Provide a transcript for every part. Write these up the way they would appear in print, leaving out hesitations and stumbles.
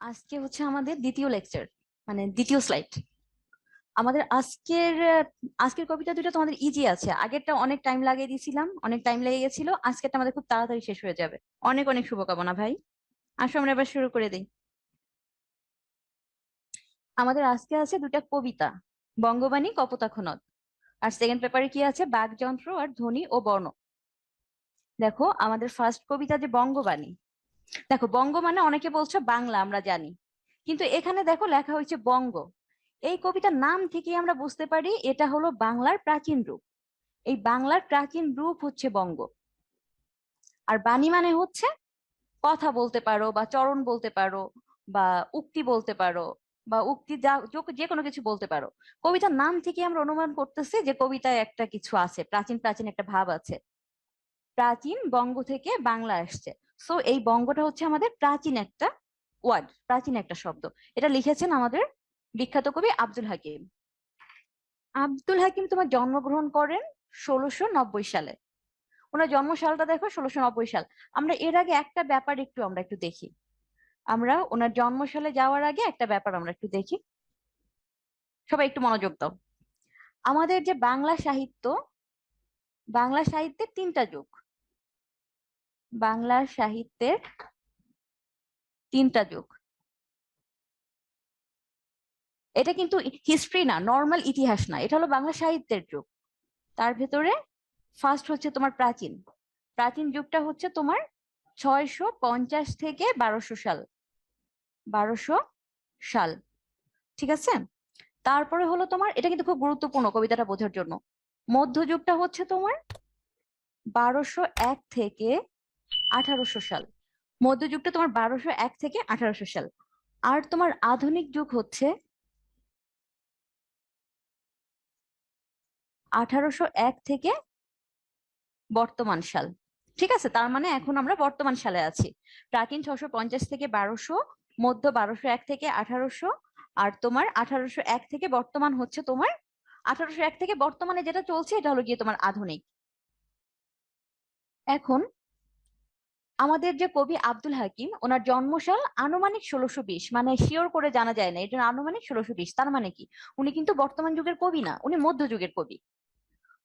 আজকে হচ্ছে আমাদের দ্বিতীয় লেকচার, মানে দ্বিতীয় স্লাইড। আমাদের আজকের কবিতা দুটো তোমাদের ইজি আছে। আগেরটা অনেক টাইম লাগিয়ে দিয়েছিলাম, অনেক টাইম লেগে গেছিল। আজকেরটা আমাদের খুব তাড়াতাড়ি শেষ হয়ে যাবে। অনেক অনেক শুভকামনা ভাই। আসো আমরা এবার শুরু করে দিই। আমাদের আজকে আছে দুটা কবিতা, বঙ্গবাণী, কপোতাক্ষ নদ। আর সেকেন্ড পেপারে কি আছে, বাকযন্ত্র আর ধ্বনি ও বর্ণ। দেখো আমাদের ফার্স্ট কবিতা যে বঙ্গবাণী। দেখো বঙ্গ মানে অনেকে বলছো বাংলা, আমরা জানি, কিন্তু এখানে দেখো লেখা হয়েছে বঙ্গ। এই কবিতার নাম থেকে আমরা বুঝতে পারি এটা হলো বাংলার প্রাচীন রূপ। এই বাংলার প্রাচীন রূপ হচ্ছে বঙ্গ। আর বাণী মানে হচ্ছে কথা বলতে পারো, বা চরণ বলতে পারো, বা উক্তি বলতে পারো, বা উক্তি যে কোনো কিছু বলতে পারো। কবিতার নাম থেকে আমরা অনুমান করতেছি যে কবিতায় একটা কিছু আছে, প্রাচীন প্রাচীন একটা ভাব আছে। প্রাচীন বঙ্গ থেকে বাংলা আসছে। সো এই বঙ্গটা হচ্ছে আমাদের প্রাচীন একটা ওয়ার্ড, প্রাচীন একটা শব্দ। এটা লিখেছেন আমাদের বিখ্যাত কবি আব্দুল হাকিম। আব্দুল হাকিম তোমার জন্মগ্রহণ করেন 1690 সালে। ওনার জন্ম সালটা দেখো 1690 সাল। আমরা এর আগে একটা ব্যাপার আমরা একটু দেখি। আমরা ওনার জন্ম সালে যাওয়ার আগে একটা ব্যাপার আমরা একটু দেখি। সবাই একটু মনোযোগ দাও। আমাদের যে বাংলা সাহিত্যের তিনটা যুগ। বাংলা সাহিত্যের তিনটা যুগ। এটা কিন্তু হিস্ট্রি না, নর্মাল ইতিহাস না, এটা হলো বাংলা সাহিত্যের যুগ। তার ভেতরে ফার্স্ট হচ্ছে তোমার প্রাচীন। প্রাচীন যুগটা হচ্ছে তোমার 650 থেকে 1200 সাল। 1200 সাল, ঠিক আছে। তারপরে হলো তোমার, এটা কিন্তু খুব গুরুত্বপূর্ণ কবিতাটা বোঝার জন্য, মধ্যযুগটা হচ্ছে তোমার 1201 থেকে 1800 সাল। মধ্যযুগটা তোমার 1201 থেকে 1800 সাল। আর তোমার আধুনিক যুগ হচ্ছে 1801 থেকে বর্তমান সাল, ঠিক আছে। তার মানে এখন আমরা বর্তমান সালে আছি। প্রাচীন 650 থেকে 1200, মধ্য 1201 থেকে 1800, আর তোমার 1801 থেকে বর্তমান হচ্ছে তোমার 1801 থেকে বর্তমানে যেটা চলছে এটা হলো গিয়ে তোমার আধুনিক। এখন আমাদের যে কবি আব্দুল হাকিম, ওনার জন্মসাল আনুমানিক 1620, মানে শিওর করে জানা যায় না, এটা আনুমানিক 1620। তার মানে কি, উনি কিন্তু বর্তমান যুগের কবি না, উনি মধ্যযুগের কবি।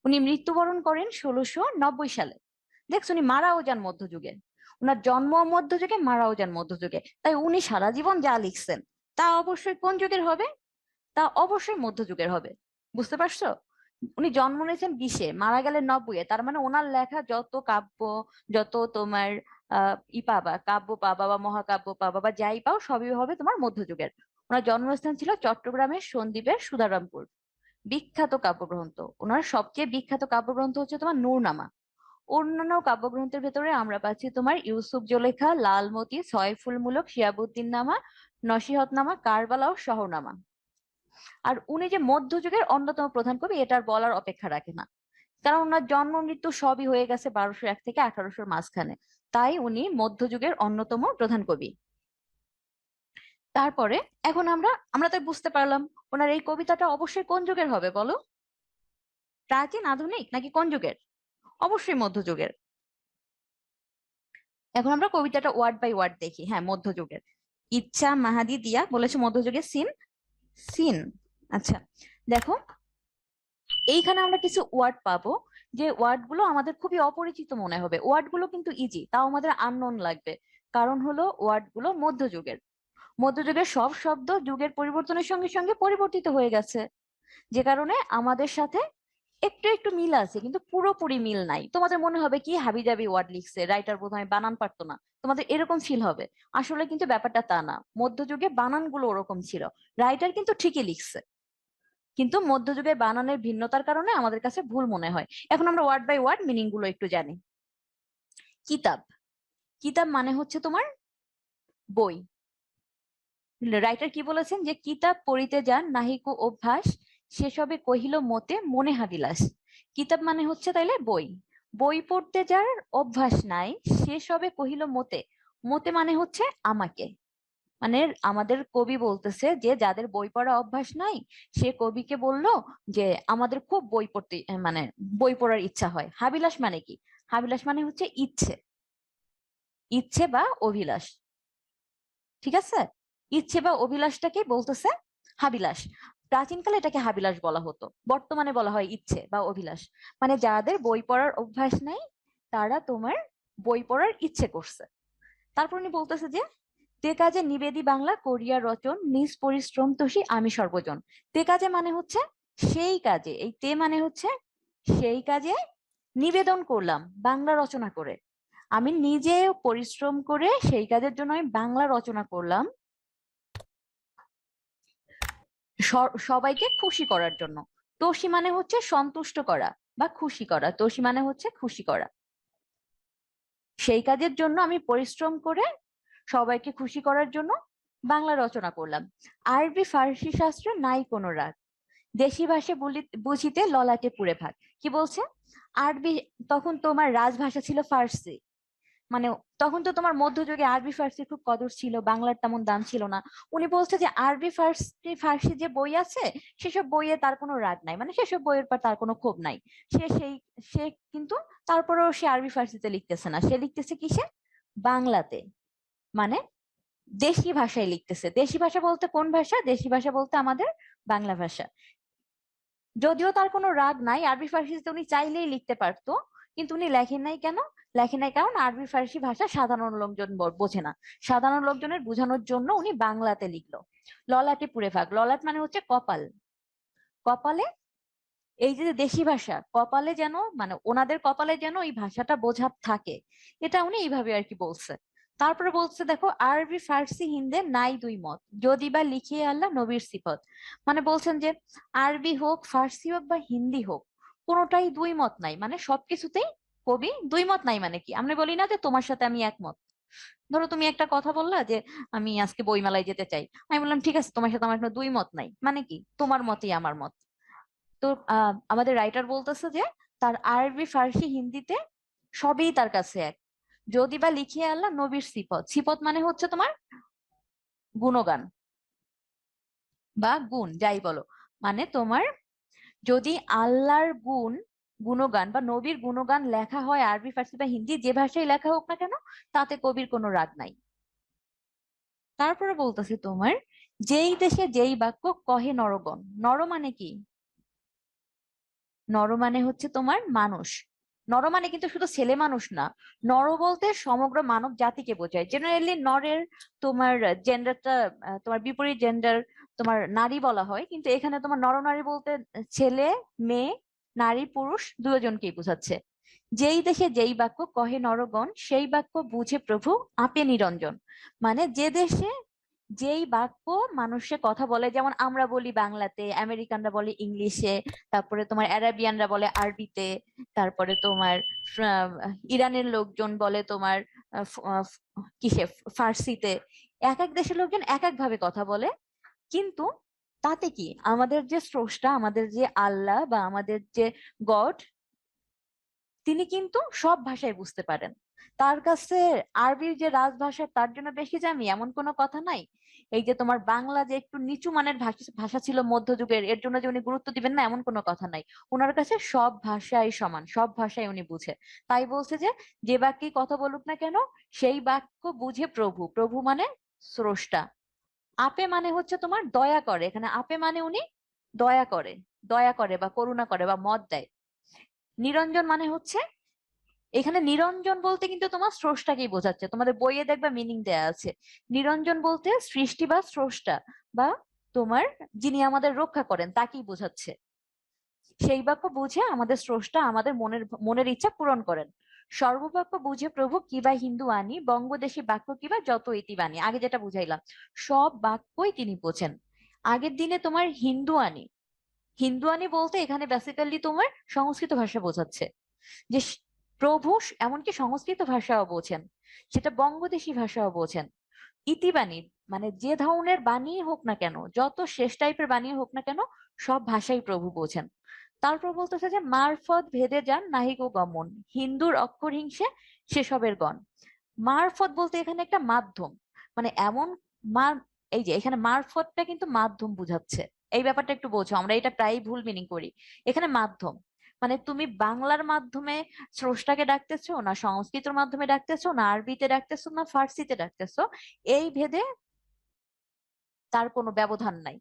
উনি মৃত্যুবরণ করেন 1690 সালে। দেখছো, উনি মারাও যান মধ্যযুগে। ওনার জন্ম মধ্যযুগে, মারাও যান মধ্যযুগে। তাই উনি সারা জীবন যা লিখছেন তা অবশ্যই কোন যুগের হবে, তা অবশ্যই মধ্যযুগের হবে। বুঝতে পারছো? উনি জন্ম নিয়েছেন 20-এ, মারা গেলেন 90-এ। তার মানে ওনার লেখা যত কাব্য, যত তোমার পাবা, কাব্য পাবা বা মহাকাব্য পাবা বা যাই পাও, সবই হবে তোমার মধ্যযুগের। ওনার জন্মস্থান ছিল চট্টগ্রামের সন্দ্বীপের সুধারামপুর। বিখ্যাত কাব্যগ্রন্থ, ওনার সবচেয়ে বিখ্যাত কাব্যগ্রন্থ হচ্ছে তোমার নূরনামা। অন্যান্য কাব্যগ্রন্থের ভেতরে আমরা পাচ্ছি তোমার ইউসুফ জলেখা, লালমতি, ছয়ফুলমূলক, শিয়াবুদ্দিন নামা, নসিহতনামা, কারবালা ও শহরনামা। আর উনি যে মধ্যযুগের অন্যতম প্রধান কবি, এটার বলার অপেক্ষা রাখে না, কারণ ওনার জন্ম মৃত্যু সবই হয়ে গেছে 1201 থেকে 1800-র মাঝখানে। তাই উনি মধ্যযুগের অন্যতম প্রধান কবি। তারপরে এখন আমরা তাই বুঝতে পারলাম ওনার এই কবিতাটা অবশ্যই কোন যুগের হবে বলো? প্রাচীন, আধুনিক, নাকি কোন যুগের? অবশ্যই মধ্যযুগের। এখন আমরা কবিতাটা ওয়ার্ড বাই ওয়ার্ড দেখি। হ্যাঁ, মধ্যযুগের। ইচ্ছা মাহাদি দিয়া বলেছে মধ্যযুগের সিন। সিন, আচ্ছা। দেখো এইখানে আমরা কিছু ওয়ার্ড পাবো, যে ওয়ার্ড গুলো আমাদের খুবই অপরিচিত মনে হবে। ওয়ার্ড গুলো কিন্তু ইজি, তাও আমাদের আননোন লাগবে। কারণ হলো ওয়ার্ড গুলো মধ্যযুগের। মধ্যযুগের সব শব্দ যুগের পরিবর্তনের সঙ্গে সঙ্গে পরিবর্তিত হয়ে গেছে, যে কারণে আমাদের সাথে একটু একটু মিল আছে, কিন্তু পুরোপুরি মিল নাই। তোমাদের মনে হবে কি হাবিজাবি ওয়ার্ড লিখছে, রাইটার বোধহয় বানান পারতো না, তোমাদের এরকম ফিল হবে। আসলে কিন্তু ব্যাপারটা তা না, মধ্যযুগে বানানগুলো ওরকম ছিল। রাইটার কিন্তু ঠিকই লিখছে, কিন্তু মধ্যযুগে বানানের ভিন্নতার কারণে আমাদের কাছে ভুল মনে হয়। এখন আমরা ওয়ার্ড বাই ওয়ার্ড মিনিং গুলো একটু জানি। কিতাব, কিতাব মানে হচ্ছে তোমার বই। রাইটার কি বলেছেন, যে কিতাব পড়িতে যান নাহিকো অভ্যাস, সেসবে কহিল মতে মনে হাবিলাস। কিতাব মানে হচ্ছে তাইলে বই। বই পড়তে যার অভ্যাস নাই, সেসবে কহিল মতে। মতে মানে হচ্ছে আমাকে। মানে আমাদের কবি বলতেছে যে যাদের বই পড়া অভ্যাস নাই, সে কবিকে বলল যে আমাদের খুব বই পড়তে, মানে বই পড়ার ইচ্ছা হয়। হাবিলাস মানে কি? হাবিলাস মানে হচ্ছে ইচ্ছে, ইচ্ছে বা অভিলাষ, ঠিক আছে। ইচ্ছে বা অভিলাষটাকে বলতেছে হাবিলাস। প্রাচীনকালে এটাকে হাবিলাস বলা হতো, বর্তমানে বলা হয় ইচ্ছে বা অভিলাষ। মানে যাদের বই পড়ার অভ্যাস নাই তারা তোমার বই পড়ার ইচ্ছে করছে। তারপর উনি বলতেছে যে তে কাজে নিবেদি বাংলা করিয়া রচন নিজ পরিশ্রম তোষী আমি সর্বজন। তে কাজে মানে হচ্ছে সেই কাজে, এই তে মানে হচ্ছে সেই কাজে নিবেদন করলাম বাংলা রচনা করে। আমি নিজে পরিশ্রম করে সেই কাজের জন্য আমি বাংলা রচনা করলাম সবাইকে খুশি করার জন্য। তোষী মানে হচ্ছে সন্তুষ্ট করা বা খুশি করা, তোষী মানে হচ্ছে খুশি করা। সেই কাজের জন্য আমি পরিশ্রম করে সবাইকে খুশি করার জন্য বাংলা রচনা করলাম। আরবি ফার্সি শাস্ত্র নাই কোনো রাগ, দেশি ভাষা বুঝিতে ললাটে পুড়ে ভাগ। কি বলছে? আরবি, তখন তোমার রাজভাষা ছিল ফার্সি। মানে তখন তো তোমার মধ্যযুগে আরবি ফার্সির খুব কদর ছিল, বাংলার তেমন দাম ছিল না। উনি বলছে যে আরবি ফার্সি ফার্সি যে বই আছে সেসব বইয়ে তার কোনো রাগ নাই, মানে সেসব বইয়ের পর তার কোনো ক্ষোভ নাই। সে সেই সে কিন্তু তারপরেও সে আরবি ফার্সিতে লিখতেছে না, সে লিখতেছে কিসে? বাংলাতে। মানে দেশি ভাষায় লিখতেছে। দেশি ভাষা বলতে কোন ভাষা? দেশি ভাষা বলতে আমাদের বাংলা ভাষা। যদিও তার কোনো রাগ নাই, আরবি ফার্সিতে উনি চাইলেই লিখতে পারতো, কিন্তু উনি লেখেন নাই। কেন লেখেন নাই? কারণ আরবি ফার্সি ভাষা সাধারণ লোকজন বোঝে না। সাধারণ লোকজনের বোঝানোর জন্য উনি বাংলাতে লিখলো। ললাটে পুড়ে ভাগ, ললাট মানে হচ্ছে কপাল। কপালে এই যে দেশি ভাষা, কপালে যেন, মানে ওনাদের কপালে যেন এই ভাষাটা বোঝা থাকে, এটা উনি এইভাবে আর কি বলছে। তারপরে বলছে দেখো, আরবি ফার্সি হিন্দে নাই দুই মত, যদি বা লিখিয়ে আল্লাহ নবীর সিফত। মানে বলছেন যে আরবি হোক, ফার্সি হোক বা হিন্দি হোক, কোনোটাই দুই মত নাই। মানে সবকিছুতেই কবি দুই মত নাই। মানে কি, আমরা বলি না যে তোমার সাথে আমি একমত। ধরো তুমি একটা কথা বললা যে আমি আজকে বইমেলায় যেতে চাই, আমি বললাম ঠিক আছে, তোমার সাথে আমার কোনো দুই মত নাই। মানে কি, তোমার মতই আমার মত। তো আমাদের রাইটার বলতেছে যে তার আরবি ফার্সি হিন্দিতে সবই তার কাছে এক, যদি বা লিখিয়ে আল্লাহ নবীর সিফত। সিফত মানে হচ্ছে তোমার গুণগান বা গুণ, যাই বলো। মানে তোমার যদি আল্লাহর গুণগান বা নবীর গুণগান লেখা হয় আরবি ফার্সি বা হিন্দি, যে ভাষায় লেখা হোক না কেন, তাতে কবির কোনো রাগ নাই। তারপরে বলতেছে তোমার যেই দেশে যেই বাক্য কহে নরগণ। নর মানে কি? নর মানে হচ্ছে তোমার মানুষ। নর মানে কিন্তু শুধু ছেলে মানুষ না, নর বলতে সমগ্র মানব জাতিকে বোঝায়। জেনারেলি নরের তোমার জেন্ডারটা, তোমার বিপরীত জেন্ডার তোমার নারী বলা হয়, কিন্তু এখানে তোমার নরনারী বলতে ছেলে মেয়ে, নারী পুরুষ দুজনকেই বোঝাচ্ছে। যেই দেশে যেই বাক্য কহে নরগণ, সেই বাক্য বুঝে প্রভু আপে নিরঞ্জন। মানে যে দেশে যেই বাক্য মানুষে কথা বলে, যেমন আমরা বলি বাংলাতে, আমেরিকানরা বলে ইংলিশে, তারপরে তোমার আরাবিয়ানরা বলে আরবিতে, তারপরে তোমার আহ, ইরানের লোকজন বলে তোমার কিসে, ফার্সিতে। এক এক দেশের লোকজন এক এক ভাবে কথা বলে। কিন্তু তাতে কি, আমাদের যে স্রষ্টা, আমাদের যে আল্লাহ বা আমাদের যে গড, তিনি কিন্তু সব ভাষায় বুঝতে পারেন। তার কাছে আরবির যে রাজভাষা তার জন্য বেশি জানি এমন কোনো কথা নাই। এই যে তোমার বাংলা যে একটু নিচু মানের ভাষা ভাষা ছিল মধ্যযুগের, এর জন্য যে উনি গুরুত্ব দিবেন না এমন কোনো কথা নাই। ওনার কাছে সব ভাষাই সমান, সব ভাষায় উনি বুঝে। তাই বলছে যে যে বাক্যে কথা বলুক না কেন, সেই বাক্য বুঝে প্রভু। প্রভু মানে স্রষ্টা। আপে মানে হচ্ছে তোমার দয়া করে। এখানে আপে মানে উনি দয়া করে, দয়া করে বা করুণা করে বা মত দেয়। নিরঞ্জন মানে হচ্ছে, এখানে নিরঞ্জন বলতে কিন্তু তোমার স্রষ্টাকেই বোঝাচ্ছে। তোমাদের বইয়ে দেখবা মিনিং দেয়া আছে। নিরঞ্জন বলতে সৃষ্টি বা স্রষ্টা বা তোমার যিনি আমাদের রক্ষা করেন তাকেই বোঝাচ্ছে। সেই বাক্য বুঝে আমাদের স্রষ্টা আমাদের মনের মনের ইচ্ছা পূরণ করেন। সর্ববাক্য বুঝে প্রভু কিবা হিন্দু আনি, বঙ্গদেশী বাক্য কিবা যত ইতি বাণী। আগে যেটা বুঝাইলাম, সব বাক্যই তিনি বোঝেন। আগের দিনে তোমার হিন্দু আনি, হিন্দু আনি বলতে এখানে বেসিক্যালি তোমার সংস্কৃত ভাষা বোঝাচ্ছে। যে প্রভু এমনকি সংস্কৃত ভাষাও বোঝেন, সেটা বঙ্গদেশী ভাষাও বোঝেন। ইতিবাণী মানে যে ধরনের বাণী হোক না কেন, যত শেষ টাইপের বাণী হোক না কেন, সব ভাষাই প্রভু বোঝেন। তারপর বলতেছে যে মারফত ভেদে যান নাহিক গমন, হিন্দুর অক্ষর হিংসে সেসবের গণ। মারফত বলতে এখানে একটা মাধ্যম, মানে এমন মার, এই যে এখানে মারফতটা কিন্তু মাধ্যম বুঝাচ্ছে। এই ব্যাপারটা একটু বোঝো, আমরা এটা প্রায় ভুল মিনিং করি। এখানে মাধ্যম মানে তুমি বাংলার মাধ্যমে স্রষ্টাকে ডাকতেছো, না সংস্কৃতের মাধ্যমে ডাকতেছো, না আরবিতে ডাকতেছো, না ফার্সিতে ডাকতেছো, এই ভেদে তার কোনো ব্যবধান নাই।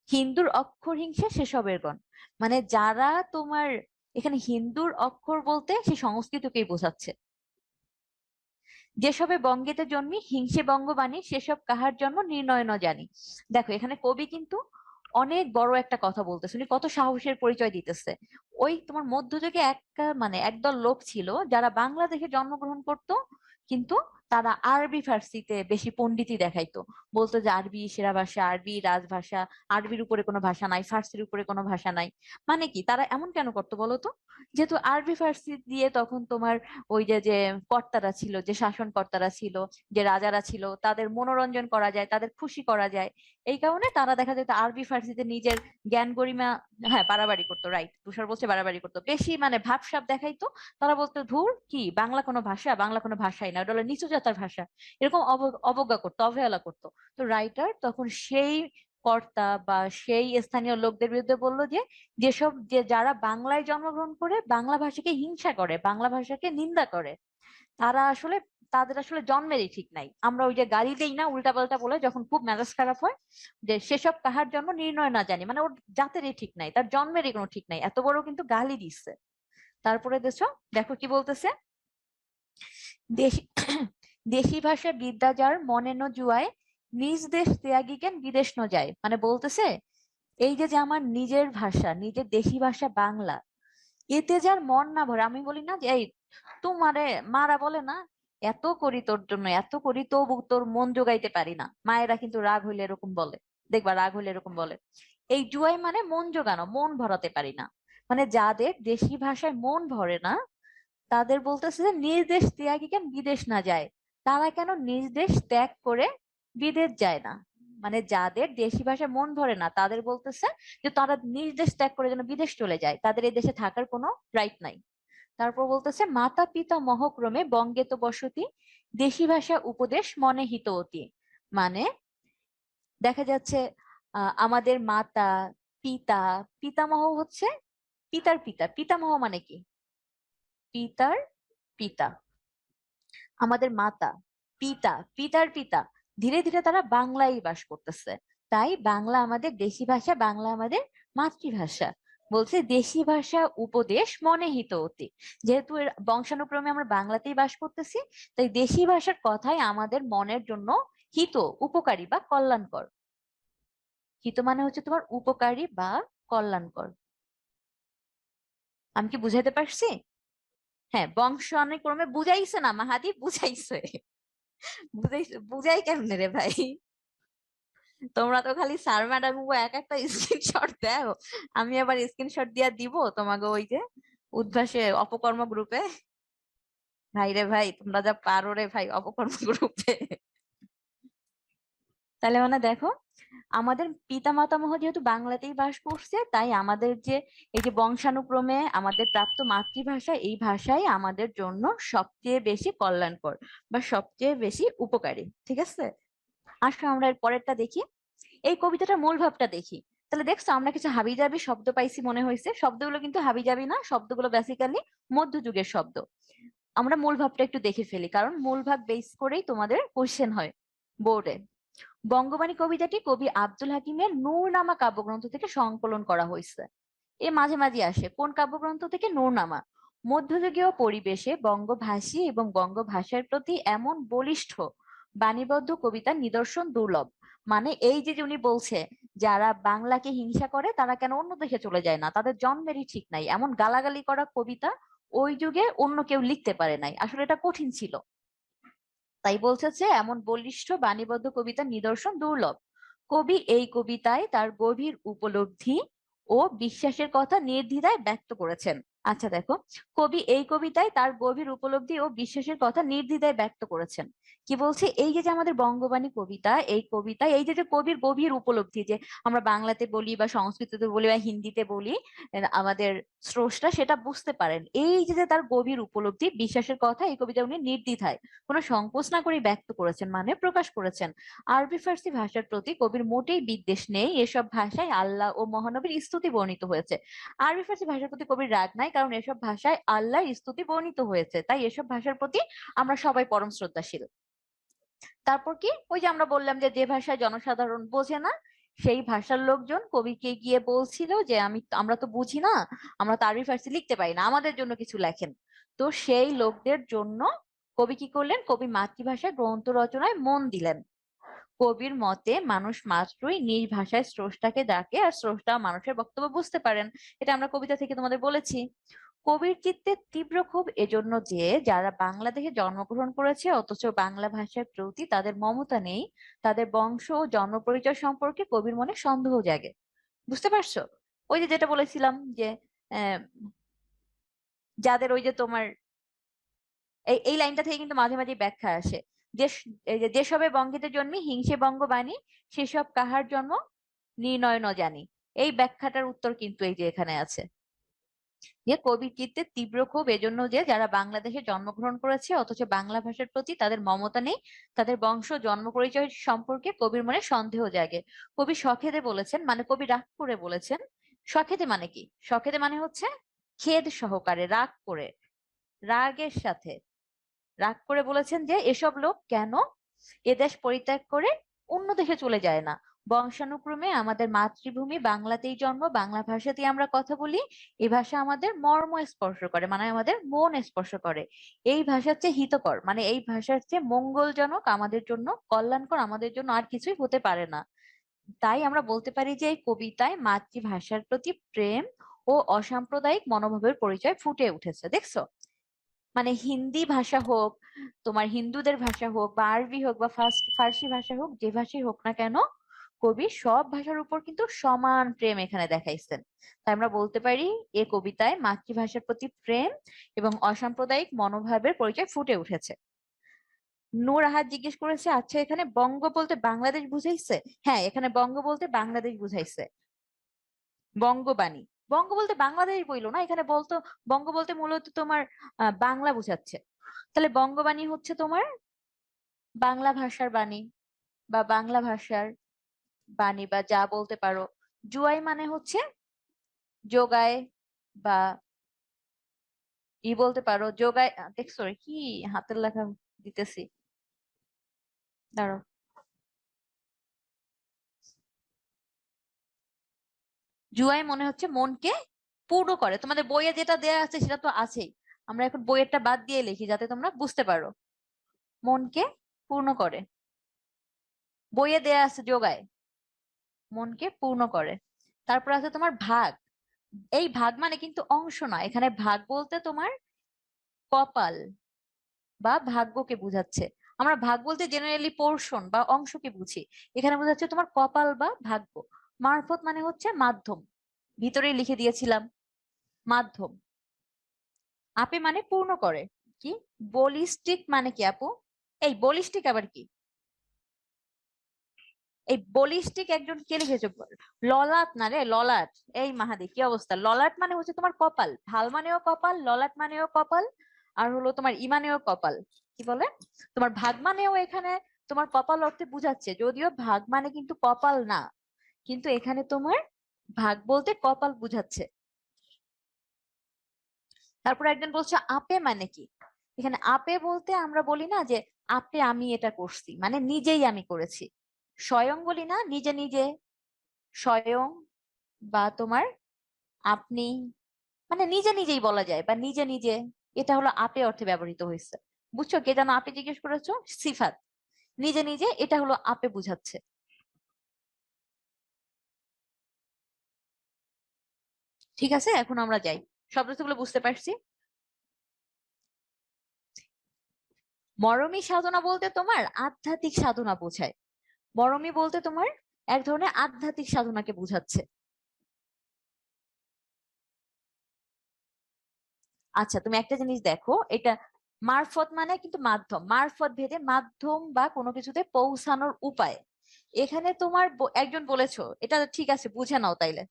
হিন্দুর অক্ষর হিংসা সেসবের গণ, মানে যারা তোমার এখানে হিন্দুর অক্ষর বলতে সে সংস্কৃতকেই বোঝাচ্ছে। যেসবে বঙ্গেতে জন্মি হিংসে বঙ্গবাণী, সেসব কাহার জন্ম নির্ণয় ন জানি। দেখো এখানে কবি কিন্তু অনেক বড় একটা কথা বলতেছে, উনি কত সাহসের পরিচয় দিতেছে। ওই তোমার মধ্যযুগে একটা মানে একদল লোক ছিল যারা বাংলাদেশে জন্মগ্রহণ করত, কিন্তু তারা আরবি ফার্সিতে বেশি পণ্ডিতি দেখাইতো, বলতো যে আরবি সেরা ভাষা, আরবি রাজভাষা, আরবির উপরে কোনো ভাষা নাই, ফার্সির উপরে কোনো ভাষা নাই। মানে কি তারা এমন কেন করতো বলতো? যেহেতু আরবি ফার্সি দিয়ে তখন তোমার ওই যে যে কর্তারা ছিল, যে শাসন কর্তারা ছিল, যে রাজারা ছিল, তাদের মনোরঞ্জন করা যায়, তাদের খুশি করা যায়। এই কারণে তারা দেখা যেত আরবি ফার্সিতে নিজের জ্ঞান গরিমা, হ্যাঁ বাড়াবাড়ি করতো, রাইট, তুষার বলছে বাড়াবাড়ি করতো, বেশি মানে ভাবসাব দেখাইতো। তারা বলতো ধুর কি বাংলা কোনো ভাষা, বাংলা কোনো ভাষাই না, ওটা হলো নিচু জাতের ভাষা, এরকম অবজ্ঞা করতো, অবহেলা করতো। তো রাইটার তখন সেই কর্তা বা সেই স্থানীয় লোকদের বিরুদ্ধে বললো যে যেসব যে যারা বাংলায় জন্মগ্রহণ করে বাংলা ভাষাকে হিংসা করে, বাংলা ভাষাকে নিন্দা করে, তারা আসলে তাদের আসলে জন্মেরই ঠিক নাই। আমরা ওই যে গালি দেই না উল্টাপাল্টা বলে যখন খুব মেজাজ খারাপ হয়, যে সেসব কাহার জন্ম নির্ণয় না জানি, মানে ওর জাতেরই ঠিক নাই, তার জন্মেরই কোনো ঠিক নাই, এত বড় কিন্তু গালি দিচ্ছে। তারপরে দেখো কি বলতেছে, দেশি দেশি ভাষা বিদ্যা যার মনে ন জুয়ায়, নিজ দেশ ত্যাগী কেন বিদেশ ন যায়। মানে বলতেছে এই যে যে আমার নিজের ভাষা, নিজের দেশি ভাষা বাংলা, এতে যার মন না ভরে, আমি বলি না যে এই তোমারে মারা বলে না, এত করি তোর জন্য, এত করি তবু তোর মন জোগাইতে পারি না, মায়েরা কিন্তু রাগ হইলে এরকম বলে, দেখবা রাগ হইলে এরকম বলে। এই জুয়াই মানে মন জোগানো, মন ভরাতে পারি না, মানে যাদের দেশি ভাষায় মন ভরে না তাদের বলতেছে যে নিজ দেশ ত্যাগী কেন বিদেশ না যায়। তারা কেন নিজ দেশ ত্যাগ করে বিদেশ যায় না, মানে যাদের দেশি ভাষায় মন ভরে না তাদের বলতেছে যে তারা নিজ দেশ ত্যাগ করে যেন বিদেশ চলে যায়, তাদের এই দেশে থাকার কোনো রাইট নাই। তারপর বলতেছে মাতা পিতা মহক্রমে বঙ্গে তো বসতি, দেশি ভাষা উপদেশ মনে হিত অতি। মানে দেখা যাচ্ছে আমাদের মাতা পিতা, পিতামহ হচ্ছে পিতার পিতা, পিতামহ মানে কি পিতার পিতা, আমাদের মাতা পিতা পিতার পিতা, ধীরে ধীরে তারা বাংলায় বাস করতেছে। তাই বাংলা আমাদের দেশি ভাষা, বাংলা আমাদের মাতৃভাষা। বলছে দেশি ভাষা উপদেশ মনে হিত অতি, যেহেতু এর বংশানুক্রমে আমরা বাংলাতেই বাস করতেছি, তাই দেশি ভাষার কথাই আমাদের মনের জন্য হিত, উপকারী বা কল্যাণকর। হিত মানে হচ্ছে তোমার উপকারী বা কল্যাণকর। আমি কি বুঝাইতে পারছি? হ্যাঁ, বংশানুক্রমে বুঝাইছে না মাহাদি, বুঝাইছে। বুঝাই কেমনে রে ভাই? তোমরা তো খালি স্যার ম্যাডাম এক একটা স্ক্রিনশট দাও, আমি আবার স্ক্রিনশট দিয়া দিব তোমাকে ওই যে উদ্ভাসে অপকর্ম গ্রুপে। ভাই রে ভাই, তোমরা যা পারো রে ভাই অপকর্ম গ্রুপে। তাহলে মানে দেখো আমাদের পিতা মাতামহ যেহেতু বাংলাতেই বাস করছে, তাই আমাদের যে এই যে বংশানুক্রমে আমাদের প্রাপ্ত মাতৃভাষা, এই ভাষাই আমাদের জন্য সবচেয়ে বেশি কল্যাণকর বা সবচেয়ে বেশি উপকারী। ঠিক আছে, আসলে আমরা এর পরেরটা দেখি, এই কবিতাটার মূল ভাবটা দেখি। তাহলে দেখছো আমরা কিছু হাবিজাবি শব্দ পাইছি মনে হয়েছে, শব্দগুলো কিন্তু হাবিজাবি না, শব্দগুলো বেসিক্যালি মধ্যযুগের শব্দ। আমরা মূল ভাবটা একটু দেখে ফেলি, কারণ মূল ভাব বেস করেই তোমাদের কোশ্চেন হয় বোর্ডে। বঙ্গবাণী কবিতাটি কবি আব্দুল হাকিমের নূরনামা কাব্যগ্রন্থ থেকে সংকলন করা হয়েছে। এ মাঝে মাঝে আসে কোন কাব্যগ্রন্থ থেকে? নূরনামা। মধ্যযুগীয় পরিবেশে বঙ্গভাষী এবং বঙ্গভাষার প্রতি এমন বলিষ্ঠ বাণীবদ্ধ কবিতার নিদর্শন দুর্লভ। মানে এই যে যে উনি বলছে যারা বাংলাকে হিংসা করে তারা কেন অন্য দেশে চলে যায় না, তাদের জন্মেরই ঠিক নাই, এমন গালাগালি করা কবিতা ওই যুগে অন্য কেউ লিখতে পারে নাই, আসলে এটা কঠিন ছিল। তাই বলছে যে এমন বলিষ্ঠ বাণীবদ্ধ কবিতার নিদর্শন দুর্লভ। কবি এই কবিতায় তার গভীর উপলব্ধি ও বিশ্বাসের কথা নির্দ্বিধায় ব্যক্ত করেছেন। আচ্ছা দেখো, কবি এই কবিতায় তার গভীর উপলব্ধি ও বিশ্বাসের কথা নির্দ্বিধায় ব্যক্ত করেছেন। কি বলছে, এই যে যে আমাদের বঙ্গবাণী কবিতা, এই কবিতায় এই যে যে কবির গভীর উপলব্ধি, যে আমরা বাংলাতে বলি বা সংস্কৃততে বলি বা হিন্দিতে বলি, আমাদের স্রষ্টা সেটা বুঝতে পারেন, এই যে যে তার গভীর উপলব্ধি বিশ্বাসের কথা এই কবিতা উনি নির্দ্বিধায় কোনো সংকোচ না করে ব্যক্ত করেছেন, মানে প্রকাশ করেছেন। আরবি ফার্সি ভাষার প্রতি কবির মোটেই বিদ্বেষ নেই, এসব ভাষায় আল্লাহ ও মহানবীর স্তুতি বর্ণিত হয়েছে। আরবি ফার্সি ভাষার প্রতি কবির রাগ নাই, কারণ এসব ভাষায় আল্লাহর স্তুতি বর্ণিত হয়েছে, তাই এসব ভাষার প্রতি আমরা সবাই পরম শ্রদ্ধাশীল। তারপর কি, ওই যে আমরা বললাম যে যে ভাষায় জনসাধারণ বোঝে না সেই ভাষার লোকজন কবিকে গিয়ে বলছিল যে আমরা তো বুঝি না, আমরা তো আরবি ফার্সি লিখতে পারি না, আমাদের জন্য কিছু লেখেন। তো সেই লোকদের জন্য কবি কি করলেন, কবি মাতৃভাষায় গ্রন্থ রচনায় মন দিলেন। কবির মতে মানুষ মাত্রই নিজ ভাষায় স্রষ্টাকে ডাকে, আর স্রষ্টা মানুষের বক্তব্য বুঝতে পারেন। এটা আমরা কবিতা থেকে তোমাদের বলেছি। কবির চিত্তে তীব্র ক্ষোভ এজন্য যে যারা বাংলাদেশে জন্মগ্রহণ করেছে অথচ বাংলা ভাষার প্রতি তাদের মমতা নেই, তাদের বংশ ও জন্ম পরিচয় সম্পর্কে কবির মনে সন্দেহ জাগে। বুঝতে পারছো? ওই যে যেটা বলেছিলাম যে আহ, যাদের ওই যে তোমার এই লাইনটা থেকে কিন্তু মাঝে মাঝে ব্যাখ্যা আসে যে এই যে যেসবে বঙ্গিতে জন্মি হিংসে বঙ্গবাণী, সেসব কাহার জন্ম নির্ণয় ন জানি। এই ব্যাখ্যাটার উত্তর কিন্তু এই যে এখানে আছে, যে কবির চিত্তে তীব্র ক্ষোভ এজন্য যে যারা বাংলাদেশে জন্মগ্রহণ করেছে অথচ বাংলা ভাষার প্রতি তাদের মমতা নেই, তাদের বংশ জন্ম পরিচয় সম্পর্কে কবির মনে সন্দেহ জাগে। কবি সখেদে বলেছেন, মানে কবি রাগ করে বলেছেন। সখেদে মানে কি? সখেদে মানে হচ্ছে খেদ সহকারে, রাগ করে, রাগের সাথে রাগ করে বলেছেন যে এসব লোক কেন এদেশ পরিত্যাগ করে অন্য দেশে চলে যায় না। বংশানুক্রমে আমাদের মাতৃভূমি বাংলাতেই জন্ম, বাংলা ভাষাতেই আমরা কথা বলি। এই ভাষা আমাদের মর্ম স্পর্শ করে, মানে আমাদের মন স্পর্শ করে। এই ভাষার চেয়ে হিতকর, মানে এই ভাষার চেয়ে মঙ্গলজনক আমাদের জন্য, কল্যাণকর আমাদের জন্য আর কিছুই হতে পারে না। তাই আমরা বলতে পারি যে এই কবিতায় মাতৃভাষার প্রতি প্রেম ও অসাম্প্রদায়িক মনোভাবের পরিচয় ফুটে উঠেছে। দেখছো? মানে হিন্দি ভাষা হোক, তোমার হিন্দুদের ভাষা হোক, বা আরবি হোক, বা ফার্সি ভাষা হোক, যে ভাষাই হোক না কেন, কবি সব ভাষার উপর কিন্তু সমান প্রেম এখানে দেখাইছেন। তাই আমরা বলতে পারি এ কবিতায় মাতৃভাষার প্রতি প্রেম এবং অসাম্প্রদায়িক মনোভাবের পরিচয় ফুটে উঠেছে। নূর আহাদ জিজ্ঞেস করেছে, আচ্ছা এখানে বঙ্গ বলতে বাংলাদেশ বুঝাইছে? হ্যাঁ, এখানে বঙ্গ বলতে বাংলাদেশ বুঝাইছে। বঙ্গবাণী, বঙ্গ বলতে বাংলাদেশ বইলো না, এখানে বলতো বঙ্গ বলতে মূলত তোমার বাংলা বোঝাচ্ছে। তাহলে বঙ্গবাণী হচ্ছে তোমার বাংলা ভাষার বাণী, বা বাংলা ভাষার বাণী, বা যা বলতে পারো। জুয়াই মানে হচ্ছে যোগায়, বা বলতে পারো যোগায়। দেখছো কি হাতের লেখা দিতেছি, দাঁড়াও। জুয়াই মনে হচ্ছে মনকে পূর্ণ করে। তোমাদের বইয়ে যেটা দেয়া আছে সেটা তো আছেই, আমরা এখন বইয়েরটা বাদ দিয়ে লিখি যাতে তোমরা বুঝতে পারো। মনকে পূর্ণ করে, বইয়ে দেয়া আছে যোগায়, মনকে পূর্ণ করে। তারপর আছে তোমার ভাগ। এই ভাগ মানে কিন্তু অংশ না, এখানে ভাগ বলতে তোমার কপাল বা ভাগ্যকে বুঝাচ্ছে। আমরা ভাগ বলতে জেনারেলি পোর্শন বা অংশকে বুঝি, এখানে বোঝাচ্ছে তোমার কপাল বা ভাগ্য। মারফত মানে হচ্ছে মাধ্যম, ভিতরেই লিখে দিয়েছিলাম মাধ্যম। আপে মানে পূর্ণ করে। কি বলিস্টিক মানে কি আপু? এই বলিস্টিক আবার কি? এই বলিস্টিক একজন কে লিখেছে? ললাট না রে, ললাট। এই মাহাদি কি অবস্থা? ললাট মানে হচ্ছে তোমার কপাল, ভাল মানেও কপাল, ললাট মানেও কপাল, আর হলো তোমার ইমানেও কপাল। কি বলে তোমার ভাগ মানেও এখানে তোমার কপাল অর্থে বুঝাচ্ছে, যদিও ভাগ মানে কিন্তু কপাল না, কিন্তু এখানে তোমার ভাগ বলতে কপাল বুঝাচ্ছে। তারপর একজন বলছে আপে মানে কি? এখানে আপে বলতে আমরা বলি না যে আপে আমি এটা করছি, মানে নিজেই আমি করেছি। স্বয়ং বলি না, নিজে নিজে, স্বয়ং, বা তোমার আপনি, মানে নিজে নিজেই বলা যায়, বা নিজে নিজে। এটা হলো আপে অর্থে ব্যবহৃত হয়েছে। বুঝছো? কে যেন আপে জিজ্ঞেস করেছো, সিফাত। নিজে নিজে, এটা হলো আপে বুঝাচ্ছে। ঠিক আছে, এখন আমরা যাই। শব্দগুলো বুঝতে পারছি। মরমী সাধনা বলতে তোমার আধ্যাত্মিক সাধনা বোঝায়। মরমী বলতে তোমার এক ধরনের আধ্যাত্মিক সাধনাকে বোঝাচ্ছে। আচ্ছা, তুমি একটা জিনিস দেখো, এটা মারফত মানে কিন্তু মাধ্যম, মারফত ভেদে মাধ্যম বা কোনো কিছুতে পৌঁছানোর উপায়। এখানে তোমার একজন বলেছো, এটা ঠিক আছে, বুঝে নাও তাইলে।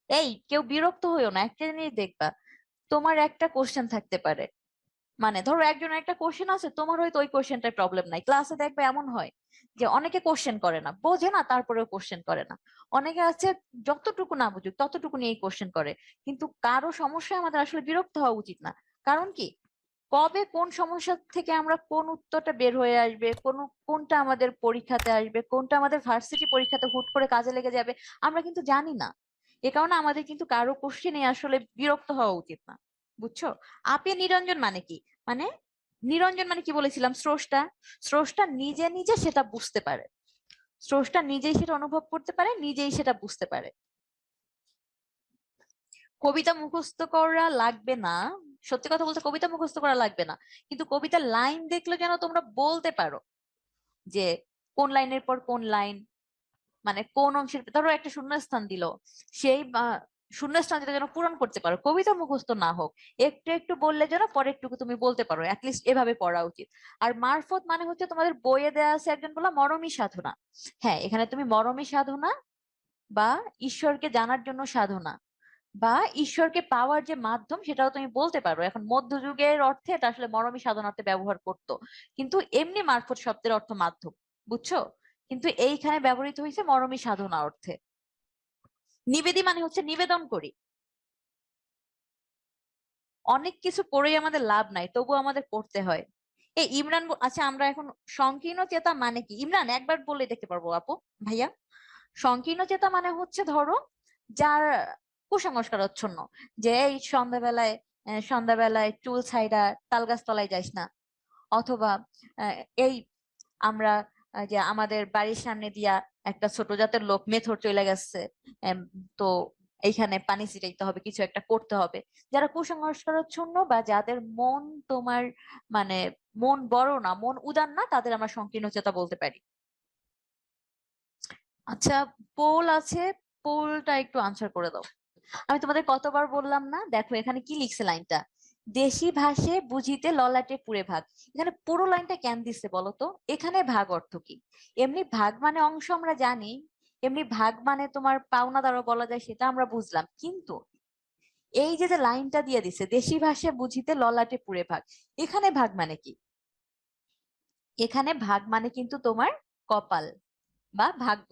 এই কেউ বিরক্ত হইও না, একটা জিনিস দেখবা, তোমার একটা কোশ্চেন থাকতে পারে, মানে ধরো একজনের একটা কোশ্চেন আছে, তোমার হয়তো ওই কোশ্চেনটায় প্রবলেম নাই। ক্লাসে দেখবে এমন হয় যে অনেকে কোশ্চেন করে না, বোঝে না তারপরেও কোশ্চেন করে না। অনেকে আছে যতটুকু না বুঝুক ততটুকু নিয়েই কোশ্চেন করে। কিন্তু কারো সমস্যায় আমাদের আসলে বিরক্ত হওয়া উচিত না। কারণ কি? কবে কোন সমস্যা থেকে আমরা কোন উত্তরটা বের হয়ে আসবে, কোনটা আমাদের পরীক্ষাতে আসবে, কোনটা আমাদের ভার্সিটি পরীক্ষাতে হুট করে কাজে লেগে যাবে, আমরা কিন্তু জানি না। এ কারণে আমাদের কিন্তু কারো কোশ্চেনে আসলে বিরক্ত হওয়া উচিত না, বুঝছো? আপে নিরঞ্জন মানে কি? মানে নিরঞ্জন মানে কি বলেছিলাম? স্রষ্টা। স্রষ্টা নিজে নিজে সেটা বুঝতে পারে, স্রষ্টা নিজেই সেটা অনুভব করতে পারে, নিজেই সেটা বুঝতে পারে। কবিতা মুখস্থ করা লাগবে না, সত্যি কথা বলতে কবিতা মুখস্থ করা লাগবে না, কিন্তু কবিতার লাইন দেখলে যেন তোমরা বলতে পারো যে কোন লাইনের পর কোন লাইন, মানে কোন অংশের, ধরো একটা শূন্যস্থান দিল, সেই শূন্যস্থান যেন পূরণ করতে পারো, কবিতা মুখস্থ না হোক, একটু একটু বললে যেন পরেরটুকু তুমি বলতে পারো, অ্যাটলিস্ট এভাবে পড়া উচিত। আর মারফত মানে হচ্ছে তোমাদের বইয়ে দেওয়া আছে একজন বলা মরমী সাধনা। হ্যাঁ, এখানে তুমি মরমী সাধনা বা ঈশ্বরকে জানার জন্য সাধনা বা ঈশ্বরকে পাওয়ার যে মাধ্যম সেটাও তুমি বলতে পারো। এখন মধ্যযুগের অর্থে এটা আসলে মরমী সাধনার্থে ব্যবহার করতো, কিন্তু এমনি মারফত শব্দের অর্থ মাধ্যম, বুঝছো? কিন্তু এইখানে ব্যবহৃত হয়েছে মরমী সাধনা অর্থে। নিবেদি মানে হচ্ছে নিবেদন করি। অনেক কিছু পড়েই আমাদের লাভ নাই, তবু আমাদের পড়তে হয়। এই ইমরান আচ্ছা, আমরা এখন সংকীর্ণ চেতা মানে কি? ইমরান একবার বলে দেখতে পারবো আপু, ভাইয়া? সংকীর্ণ চেতা মানে হচ্ছে ধরো যার কুসংস্কারচ্ছন্ন, যে এই সন্ধ্যাবেলায় চুল ছাইড়া তাল গাছ তলায় যাইস না, অথবা আহ, এই আমরা যে আমাদের বাড়ির সামনে দিয়া একটা ছোট জাতের লোক মেথর চলে গেছে, এম, তো এইখানে পানি ছিটাইতে হবে, কিছু একটা করতে হবে। যারা কুসংস্কারচ্ছন্ন বা যাদের মন তোমার মানে মন বড় না, মন উদার না, তাদের আমরা সংকীর্ণ চেতা বলতে পারি। আচ্ছা, পোল আছে, পোলটা একটু আনসার করে দাও। আমি তোমাদের কতবার বললাম না, দেখো এখানে কি লিখছে লাইনটা, দেশি ভাষে বুঝিতে ললাটে পুরে ভাগ। এখানে পুরো লাইনটা কেন দিচ্ছে বলো তো? এখানে ভাগ অর্থ কি? এমনি ভাগ মানে অংশ আমরা জানি, এমনি ভাগ মানে তোমার পাওনা দ্বারা বলা যায়, সেটা আমরা বুঝলাম, কিন্তু এই যে যে লাইনটা দিয়ে দিছে দেশি ভাষে বুঝিতে ললাটে পুরে ভাগ, এখানে ভাগ মানে কি? এখানে ভাগ মানে কিন্তু তোমার কপাল বা ভাগ্য।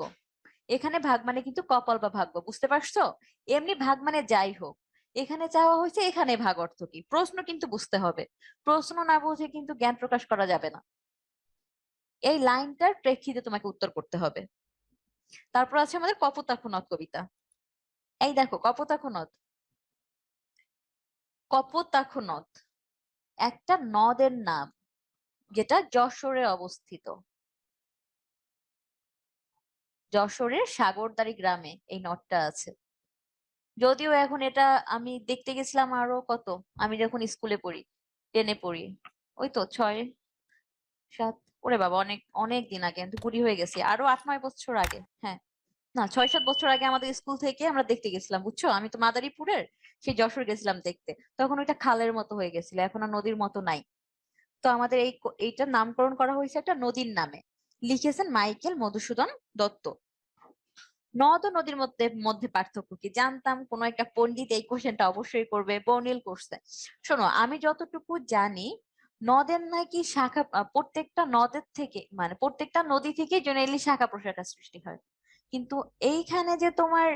এখানে ভাগ মানে কিন্তু কপাল বা ভাগ্য, বুঝতে পারছো? এমনি ভাগ মানে যাই হোক, এখানে চাওয়া হয়েছে এখানে ভাগ অর্থ কি, প্রশ্ন কিন্তু বুঝতে হবে। প্রশ্ন না বুঝে কিন্তু জ্ঞান প্রকাশ করা যাবে না। এই লাইনটার প্রেক্ষিতে তোমাকে উত্তর করতে হবে। তারপর আছে আমাদের কপোতাক্ষ নদ কবিতা। এই দেখো কপোতাক্ষ নদ, কপোতাক্ষ নদ একটা নদের নাম, যেটা যশোরে অবস্থিত। যশোরের সাগরদাড়ি গ্রামে এই নদটা আছে। যদিও এখন এটা আমি দেখতে গেছিলাম আরো কত, আমি যখন স্কুলে পড়ি, টেনে পড়ি, ওই তো 6 7, ওরে বাবা অনেক অনেক দিন আগে, কিন্তু বুড়ি হয়ে গেছি, আরো 8 9 বছর আগে। হ্যাঁ, না 6 7 বছর আগে আমাদের স্কুল থেকে আমরা দেখতে গেছিলাম, বুঝছো? আমি তো মাদারীপুরের, সেই যশোর গেছিলাম দেখতে, তখন ওইটা খালের মতো হয়ে গেছিল, এখন আর নদীর মতো নাই। তো আমাদের এইটার নামকরণ করা হয়েছে একটা নদীর নামে, লিখেছেন মাইকেল মধুসূদন দত্ত। নদ ও নদীর মধ্যে মধ্যে পার্থক্য কি? জানতাম কোন একটা পণ্ডিত এই কোশ্চেনটা অবশ্যই করবে, বর্ণিল করছে। শোনো, আমি যতটুকু জানি, নদের নাকি শাখা, প্রত্যেকটা নদের থেকে মানে প্রত্যেকটা নদী থেকে জেনারেলি শাখা প্রশাখা সৃষ্টি হয়। কিন্তু এইখানে যে তোমার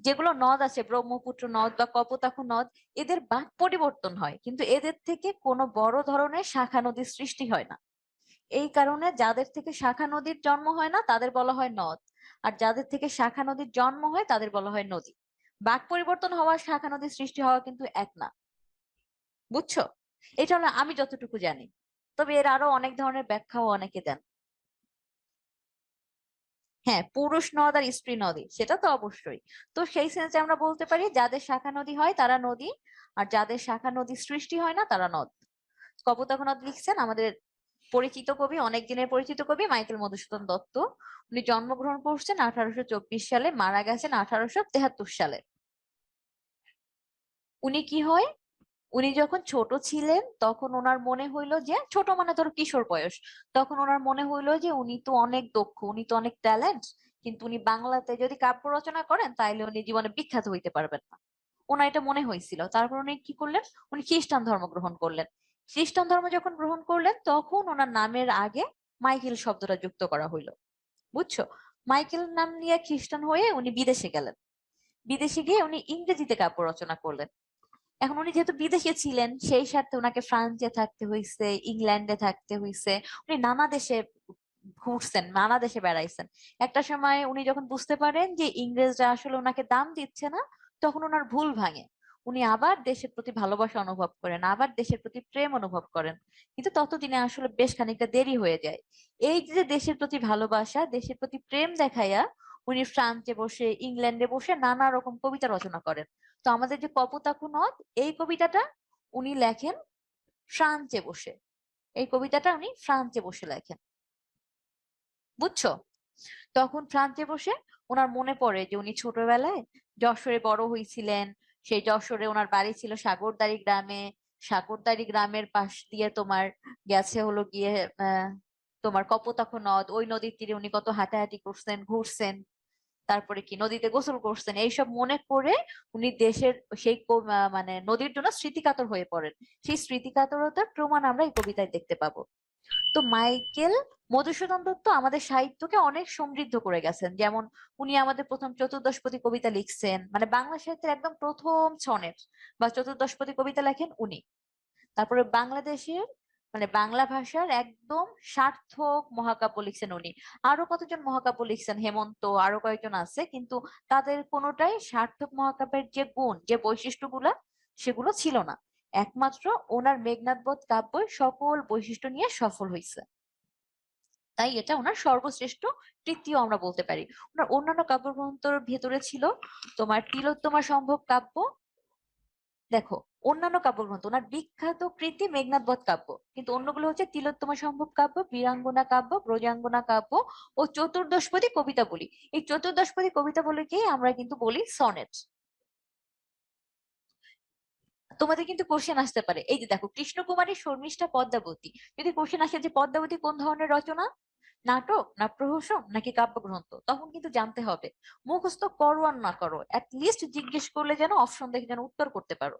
যেগুলো নদ আছে, ব্রহ্মপুত্র নদ বা কপোতাক্ষ নদ, এদের বাঁক পরিবর্তন হয়, কিন্তু এদের থেকে কোনো বড় ধরনের শাখা নদীর সৃষ্টি হয় না। এই কারণে যাদের থেকে শাখা নদীর জন্ম হয় না তাদের বলা হয় নদ, আর যাদের থেকে শাখা নদীর জন্ম হয় তাদের বলা হয় নদী। বাক পরিবর্তন হওয়া শাখা নদীর সৃষ্টি হওয়া কিন্তু এক না, বুঝছো? এটা হলো আমি যতটুকু জানি, তবে এর আরো অনেক ধরনের ব্যাখ্যাও অনেকে দেন। হ্যাঁ, পুরুষ নদ আর স্ত্রী নদী, সেটা তো অবশ্যই। তো সেই সেন্সে আমরা বলতে পারি যাদের শাখা নদী হয় তারা নদী, আর যাদের শাখা নদী সৃষ্টি হয় না তারা নদ। কপোতাক্ষ নদ লিখছেন আমাদের পরিচিত কবি, অনেক দিনের পরিচিত কবি মাইকেল মধুসূদন দত্ত। উনি জন্মগ্রহণ করছেন 1824 সালে, মারা গেছেন 1873 সালে। উনি কি হয়, উনি যখন ছোট ছিলেন তখন ওনার মনে হইলো যে, ছোট মানে ধরো কিশোর বয়স, তখন ওনার মনে হইলো যে উনি তো অনেক দক্ষ, উনি তো অনেক ট্যালেন্ট, কিন্তু উনি বাংলাতে যদি কাব্য রচনা করেন তাইলে উনি জীবনে বিখ্যাত হইতে পারবেন না। ওনার এটা মনে হয়েছিল, তারপর উনি কি করলেন, উনি খ্রিস্টান ধর্ম গ্রহণ করলেন। খ্রিস্টান ধর্ম যখন গ্রহণ করলেন তখন ওনার নামের আগে মাইকেল শব্দটা যুক্ত করা হইলো, বুঝছো? মাইকেল নাম নিয়ে খ্রিস্টান হয়ে উনি বিদেশে গেলেন। বিদেশে গিয়ে উনি ইংরেজিতে কাব্য রচনা করলেন। এখন উনি যেহেতু বিদেশে ছিলেন সেই সাথে ওনাকে ফ্রান্সে থাকতে হয়েছে, ইংল্যান্ডে থাকতে হয়েছে, উনি নানা দেশে ঘুরছেন, নানা দেশে বেড়াইছেন। একটা সময় উনি যখন বুঝতে পারেন যে ইংরেজরা আসলে ওনাকে দাম দিচ্ছে না, তখন ওনার ভুল ভাঙে, উনি আবার দেশের প্রতি ভালোবাসা অনুভব করেন, আবার দেশের প্রতি প্রেম অনুভব করেন। কিন্তু ততদিনে আসলে বেশ খানিকটা দেরি হয়ে যায়। এই যে দেশের প্রতি ভালোবাসা, দেশের প্রতি প্রেম দেখাইয়া উনি ফ্রান্সে বসে, ইংল্যান্ডে বসে নানা রকম কবিতা রচনা করেন। তো আমাদের যে কপোতাক্ষ নদ, এই কবিতাটা উনি লেখেন ফ্রান্সে বসে। এই কবিতাটা উনি ফ্রান্সে বসে লেখেন, বুঝছো? তখন ফ্রান্সে বসে ওনার মনে পড়ে যে উনি ছোটবেলায় যশোরে বড় হয়েছিলেন। সেই যশোরে ওনার বাড়ি ছিল সাগরদাড়ি গ্রামে। সাগরদাড়ি গ্রামের পাশ দিয়ে তোমার গেছে হলো গিয়ে আহ তোমার কপোতাক্ষ নদ, ওই নদীর তীরে উনি কত হাঁটাহাঁটি করছেন, ঘুরছেন, তারপরে কি নদীতে গোসল করছেন, এইসব মনে করে উনি দেশের সেই মানে নদীর জন্য স্মৃতিকাতর হয়ে পড়েন। সেই স্মৃতিকাতরতার প্রমাণ আমরা এই কবিতায় দেখতে পাবো। তো মাইকেল মধুসূদন দত্ত আমাদের সাহিত্যকে অনেক সমৃদ্ধ করে গেছেন। যেমন উনি আমাদের প্রথম চতুর্দশপদী কবিতা লিখছেন, মানে বাংলা সাহিত্যের একদম প্রথম সনেট বা চতুর্দশপদী কবিতা লেখেন উনি। তারপরে বাংলাদেশের মানে বাংলা ভাষার একদম সার্থক মহাকাব্য লিখছেন উনি। আরো কতজন মহাকাব্য লিখছেন, হেমন্ত, আরো কয়েকজন আছে, কিন্তু তাদের কোনোটাই সার্থক মহাকাব্যের যে গুণ, যে বৈশিষ্ট্যগুলা, সেগুলো ছিল না। একমাত্র ওনার মেঘনাদবধ কাব্যই সকল বৈশিষ্ট্য নিয়ে সফল হয়েছে। তাই এটা ওনার সর্বশ্রেষ্ঠ কৃতিও আমরা বলতে পারি। ওনার অন্যান্য কাব্যগ্রন্থের ভেতরে ছিল তোমার তিলোত্তমা সম্ভব কাব্য। দেখো, অন্যান্য কাব্যগ্রন্থ ওনার বিখ্যাত কৃতি মেঘনাদবধ কাব্য, কিন্তু অন্যগুলো হচ্ছে তিলোত্তমা সম্ভব কাব্য, বীরাঙ্গনা কাব্য, ব্রজাঙ্গনা কাব্য ও চতুর্দশপদী কবিতা বলি। এই চতুর্দশপদী কবিতা বলিকেই আমরা কিন্তু বলি সনেট। তোমাদের কিন্তু কোশ্চেন আসতে পারে, এই যে দেখো, কৃষ্ণকুমারী শর্মিষ্ঠা পদ্মাবতী, যদি কোশ্চেন আসে যে পদ্মাবতী কোন ধরনের রচনা, নাটক না প্রহসন নাকি কাব্যগ্রন্থ, তখন কিন্তু জানতে হবে। মুখস্থ করো আর না করো, লিস্ট জিজ্ঞেস করলে যেন অপশন দেখে যেন উত্তর করতে পারো।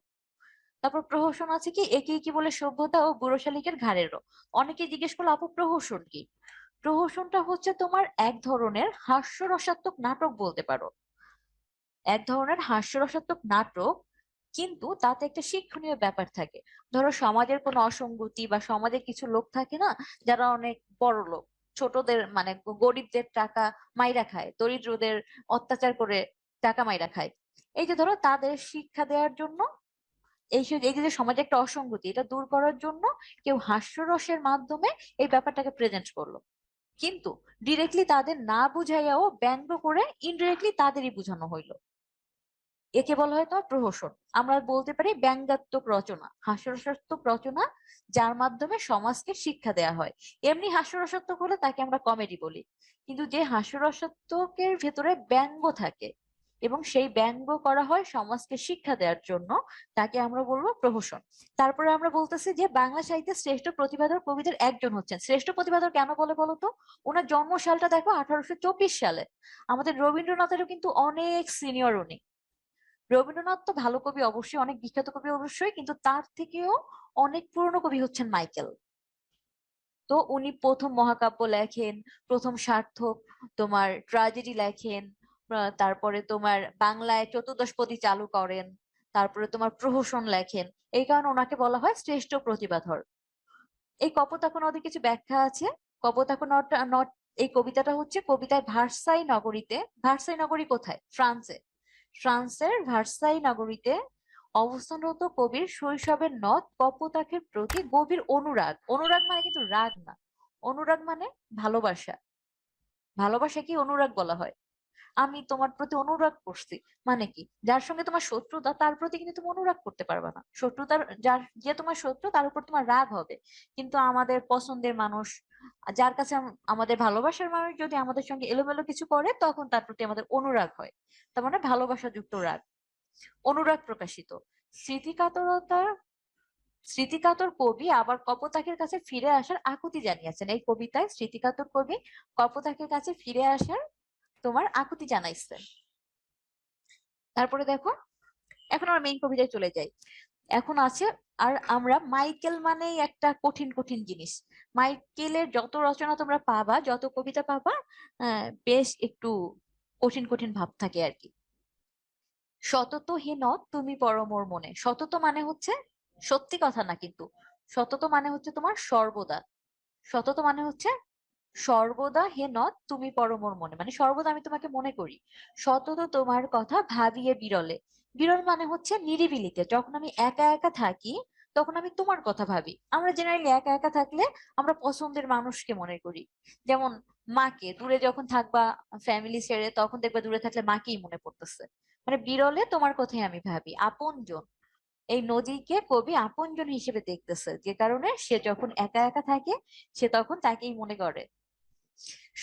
তারপর প্রহসন আছে কি, একে কি বলে সভ্যতা ও বুড়ো শালিকের ঘাড়েরও। অনেকে জিজ্ঞেস করলো আপু প্রহসন কি? প্রহসনটা হচ্ছে তোমার এক ধরনের হাস্যরসাত্মক নাটক বলতে পারো, এক ধরনের হাস্যরসাত্মক নাটক, কিন্তু তাতে একটা শিক্ষণীয় ব্যাপার থাকে। ধরো সমাজের কোনো অসঙ্গতি বা সমাজে কিছু লোক থাকে না, যারা অনেক বড় লোক, ছোটদের মানে গরিবদের টাকা মাইরা খায়, দরিদ্রদের অত্যাচার করে টাকা মাইরা খায়। এই যে ধরো তাদের শিক্ষা দেওয়ার জন্য, এই যে সমাজে একটা অসঙ্গতি, এটা দূর করার জন্য কেউ হাস্যরসের মাধ্যমে এই ব্যাপারটাকে প্রেজেন্ট করলো, কিন্তু ডিরেক্টলি তাদের না বুঝাইয়াও ব্যঙ্গ করে ইনডিরেক্টলি তাদেরই বুঝানো হইলো। একে বলা হয় তোমার প্রহসন। আমরা বলতে পারি ব্যঙ্গাত্মক রচনা, হাস্যরসাত্মক রচনা, যার মাধ্যমে সমাজকে শিক্ষা দেয়া হয়। এমনি হাস্যরসাত্মক হলে তাকে আমরা কমেডি বলি, কিন্তু যে হাস্যরসাত্মকের ভেতরে ব্যঙ্গ থাকে এবং সেই ব্যঙ্গ করা হয় সমাজকে শিক্ষা দেওয়ার জন্য, তাকে আমরা বলবো প্রহসন। তারপরে আমরা বলতেছি যে বাংলা সাহিত্যের শ্রেষ্ঠ প্রতিভাধর কবিদের একজন হচ্ছেন। শ্রেষ্ঠ প্রতিভাধর কেন বলে বলতো? ওনার জন্মসালটা দেখো 1824 সালে। আমাদের রবীন্দ্রনাথেরও কিন্তু অনেক সিনিয়র উনি। রবীন্দ্রনাথ তো ভালো কবি অবশ্যই, অনেক বিখ্যাত কবি অবশ্যই, কিন্তু তার থেকেও অনেক পুরনো কবি হচ্ছেন মাইকেল। তো উনি প্রথম মহাকাব্য লেখেন, প্রথম সার্থক তোমার ট্রাজেডি লেখেন, তারপরে তোমার বাংলায় চতুর্দশপদী চালু করেন, তারপরে তোমার প্রহসন লেখেন। এই কারণে ওনাকে বলা হয় শ্রেষ্ঠ প্রতিভাধর। এই কপোতাক্ষ নদে কিছু ব্যাখ্যা আছে। কপোতাক্ষ নদ, এই কবিতাটা হচ্ছে কবিতায় ভার্সাই নগরীতে, ভার্সাই নগরী কোথায়? ফ্রান্সে। ফ্রান্সের ভার্সাই নগরীতে অবস্থানরত কবির শৈশবের নদ কপোতাক্ষের প্রতি গভীর অনুরাগ, অনুরাগ মানে কিন্তু রাগ না, অনুরাগ মানে ভালোবাসা। ভালোবাসাকে অনুরাগ বলা হয়। আমি তোমার প্রতি অনুরাগ করছি, মানে কি, যার সঙ্গে তোমার শত্রুতা তার প্রতি কিন্তু তুমি অনুরাগ করতে পারবে না। শত্রুতার, যার যে তোমার শত্রু তার উপর তোমার রাগ হবে। কিন্তু আমাদের পছন্দের মানুষ, যার কাছে আমাদের ভালোবাসার মানুষ যদি আমাদের সঙ্গে এলোমেলো কিছু করে, তখন তার প্রতি আমাদের অনুরাগ হয়। তার মানে ভালোবাসা যুক্ত রাগ, অনুরাগ প্রকাশিত। স্মৃতিকাতরতার, স্মৃতিকাতর কবি আবার কপোতাক্ষের কাছে ফিরে আসার আকুতি জানিয়েছেন। এই কবিতায় স্মৃতিকাতর কবি কপোতাক্ষের কাছে ফিরে আসার তোমার আকুতি জানাইছেন। তারপরে দেখো, এখন আমরা মেইন কবিতায় চলে যাই। এখন আছে, আর আমরা মাইকেল মানেই একটা কঠিন কঠিন জিনিস। মাইকেলের যত রচনা তোমরা পাবা, যত কবিতা পাবা, বেশ একটু কঠিন কঠিন ভাব থাকে আর কি। সতত হে নদ তুমি পরমোর মনে। সতত মানে হচ্ছে সত্যি কথা না, কিন্তু সতত মানে হচ্ছে তোমার সর্বদা। সতত মানে হচ্ছে সর্বদা হে নদ তুমি পরমোর মনে, মানে সর্বদা আমি তোমাকে মনে করি। সতত তোমার কথা ভাবিয়ে বিরলে। বিরল মানে হচ্ছে নিরিবিলিতে, যখন আমি একা একা থাকি তখন আমি তোমার কথা ভাবি। আমরা জেনারেলি একা একা থাকলে আমরা পছন্দের মানুষকে মনে করি। যেমন মাকে, দূরে যখন থাকবা ফ্যামিলি ছেড়ে, তখন দেখবা দূরে থাকলে মাকেই মনে পড়তেছে। মানে বিরলে তোমার কথাই আমি ভাবি, আপনজন। এই নদীকে কবি আপনজন হিসেবে দেখতেছে, যে কারণে সে যখন একা একা থাকে সে তখন তাকেই মনে করে।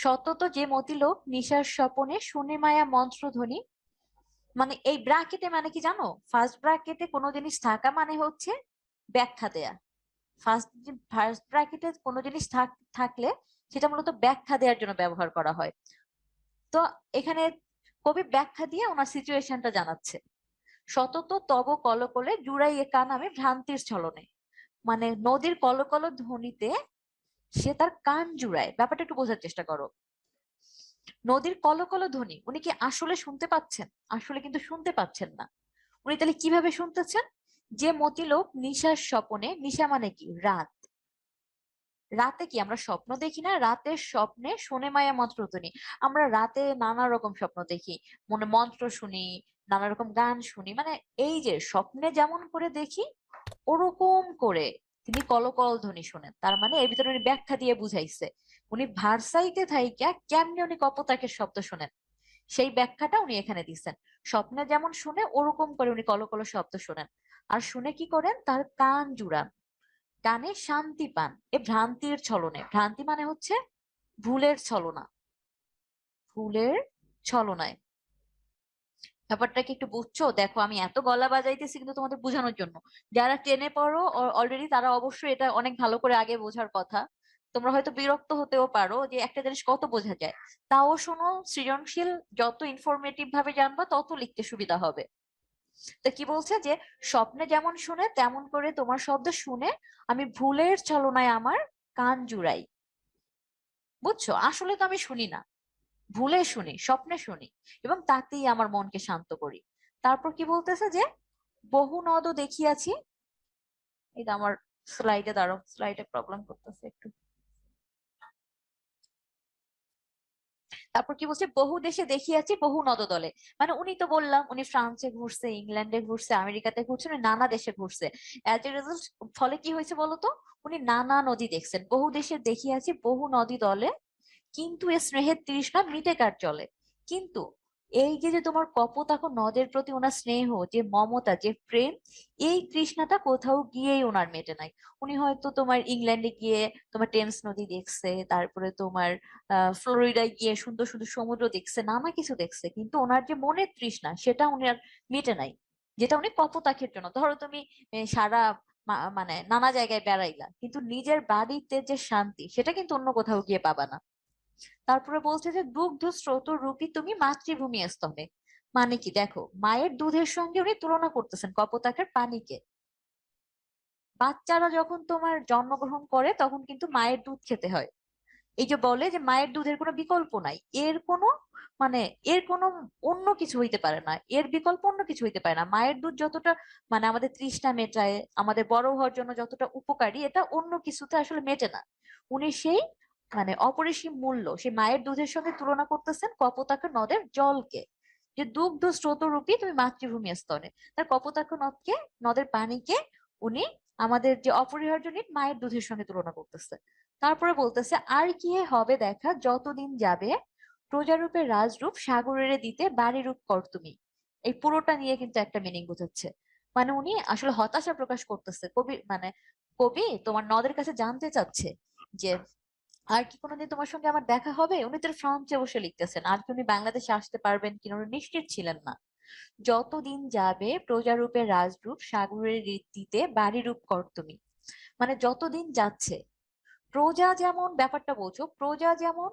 সতত যে মতিলোক নিশার স্বপনে শুনে মায়া মন্ত্রধ্বনি। মানে এই ব্রাকেটে মানে কি জানো, ফার্স্ট ব্রাকেটে কোনো জিনিস থাকা মানে হচ্ছে ব্যাখ্যা দেয়া। ফার্স্ট ব্র্যাকেটে কোনো জিনিস থাকলে সেটা মূলত ব্যাখ্যা দেওয়ার জন্য ব্যবহার করা হয়। তো এখানে কবি ব্যাখ্যা দিয়ে ওনার সিচুয়েশনটা জানাচ্ছে। সতত তব কলকলে জুড়াইয়ে কান আমি ভ্রান্তির ছলনে। মানে নদীর কলকল ধ্বনিতে সে তার কান জুড়ায়। ব্যাপারটা একটু বোঝার চেষ্টা করো। নদীর কলকল ধ্বনি উনি কি আসলে শুনতে পাচ্ছেন? আসলে কিন্তু শুনতে পাচ্ছেন না। উনি তাহলে কিভাবে শুনতেছেন? যে মতিলোক নিশার স্বপনে, নিশা মানে কি? রাত। রাতে কি আমরা স্বপ্ন দেখি না? রাতের স্বপ্নে শুনে মায়া মন্ত্রধ্বনি। আমরা রাতে নানা রকম স্বপ্ন দেখি, মনে মন্ত্র শুনি, নানা রকম গান শুনি। মানে এই যে স্বপ্নে যেমন করে দেখি ওরকম করে তিনি কলকল ধ্বনি শুনেন। তার মানে এর ভিতরে উনি ব্যাখ্যা দিয়ে বুঝাইছে উনি ভার্সাইতে থাইকা কেমনে উনি কপোতাকের শব্দ শুনেন, সেই ব্যাখ্যাটা উনি এখানে দিচ্ছেন। স্বপ্নে যেমন শুনে ওরকম করে উনি কলকল শব্দ শুনেন। আর শুনে কি করেন? তার কান জুড়ান, কানে শান্তি পান এ ভ্রান্তির ছলনে। ভ্রান্তি মানে হচ্ছে ভুলের ছলনা, ভুলের ছলনায়। ব্যাপারটা কি একটু বুঝছো? দেখো আমি এত গলা বাজাইতেছি কিন্তু তোমাদের বোঝানোর জন্য। যারা টেনে পড়ো অলরেডি তারা অবশ্যই এটা অনেক ভালো করে আগে বোঝার কথা। তোমরা হয়তো বিরক্ত হতেও পারো যে একটা জিনিস কত বোঝা যায়। তাও শোনো, সৃজনশীল যত ইনফরমেটিভ ভাবে জানবা তত লিখতে সুবিধা হবে। তো কি বলছে যে স্বপ্নে যেমন শুনে তেমন করে তোমার শব্দ শুনে আমি ভুলের ছলনায় আমার কান জুড়াই। বুঝছো? আসলে তো আমি শুনি না, ভুলে শুনি, স্বপ্নে শুনি, এবং তাতেই আমার মনকে শান্ত করি। তারপর কি বলতেছে যে বহু নদ দেখিয়াছি। এটা আমার স্লাইডে, দাঁড়াও, স্লাইডে প্রবলেম করতেছে একটু। তারপর কি বলছে? বহু দেশে দেখিয়াছি বহু নদদলে। মানে উনি তো বললাম উনি ফ্রান্সে ঘুরছে, ইংল্যান্ডে ঘুরছে, আমেরিকাতে ঘুরছে, উনি নানা দেশে ঘুরছে। অ্যাজ এ রেজাল্ট ফলে কি হয়েছে বলতো? উনি নানা নদী দেখছেন। বহু দেশে দেখিয়াছি বহু নদী দলে, কিন্তু এ স্নেহের তৃষ্ণা মিটে কার চলে। কিন্তু এই যে যে তোমার কপোতাক্ষ নদের প্রতি ওনার স্নেহ, যে মমতা, যে প্রেম, এই তৃষ্ণাটা কোথাও গিয়েই ওনার মেটে নাই। উনি হয়তো তোমার ইংল্যান্ডে গিয়ে তোমার টেমস নদী দেখছে, তারপরে তোমার ফ্লোরিডায় গিয়ে সুন্দর সুন্দর সমুদ্র দেখছে, নানা কিছু দেখছে, কিন্তু ওনার যে মনের তৃষ্ণা সেটা উনার মেটে নাই। যেটা উনি কপোতাক্ষের জন্য, ধরো তুমি সারা মানে নানা জায়গায় বেড়াইলা, কিন্তু নিজের বাড়িতে যে শান্তি সেটা কিন্তু অন্য কোথাও গিয়ে পাবা না। তারপরে বলছে যে দুগ্ধ স্রোত রূপী তুমি মাতৃভূমি স্তনে। মানে কি? দেখো, মায়ের দুধের সঙ্গে উনি তুলনা করতেছেন কপোতাকের পানিকে। বাচ্চারা যখন তোমার জন্মগ্রহণ করে তখন কিন্তু মায়ের দুধ খেতে হয়। এই যে বলে যে মায়ের দুধের কোনো বিকল্প নাই, এর কোনো মানে এর কোনো অন্য কিছু হইতে পারে না, এর বিকল্প অন্য কিছু হইতে পারে না। মায়ের দুধ যতটা মানে আমাদের তৃষ্ণা মেটায়, আমাদের বড় হওয়ার জন্য যতটা উপকারী, এটা অন্য কিছুতে আসলে মেটে না। উনি সেই মানে অপরিসীম মূল্য সেই মায়ের দুধের সঙ্গে তুলনা করতেছেন কপোতাক্ষ নদের জলকে। যে দুগ্ধ স্রোতরূপী তুমি মাতৃভূমি স্তনে, তার কপোতাক্ষ নদকে, নদের পানিকে উনি আমাদের যে অপরিহার্য নিট মায়ের দুধের সঙ্গে তুলনা করতেছে। তারপরে বলতেছে আর কি হবে দেখা যতদিন যাবে, প্রজারূপের রাজরূপ সাগরের দিতে বাড়ি রূপ কর তুমি। এই পুরোটা নিয়ে কিন্তু একটা মিনিং বোঝাচ্ছে। মানে উনি আসলে হতাশা প্রকাশ করতেছে। কবি মানে কবি তোমার নদের কাছে জানতে চাচ্ছে যে আর কি কোনোদিন তোমার সঙ্গে আমার দেখা হবে। উনি তো ফ্রান্সে বসে লিখতেছেন, আর কি উনি বাংলাদেশে আসতে পারবেন কিনা উনি নিশ্চিত ছিলেন না। যতদিন যাবে প্রজারূপের রাজরূপ সাগরের রীতিতে বাড়ি রূপ কর তুমি। মানে যতদিন যাচ্ছে, প্রজা যেমন, ব্যাপারটা বলছো, প্রজা যেমন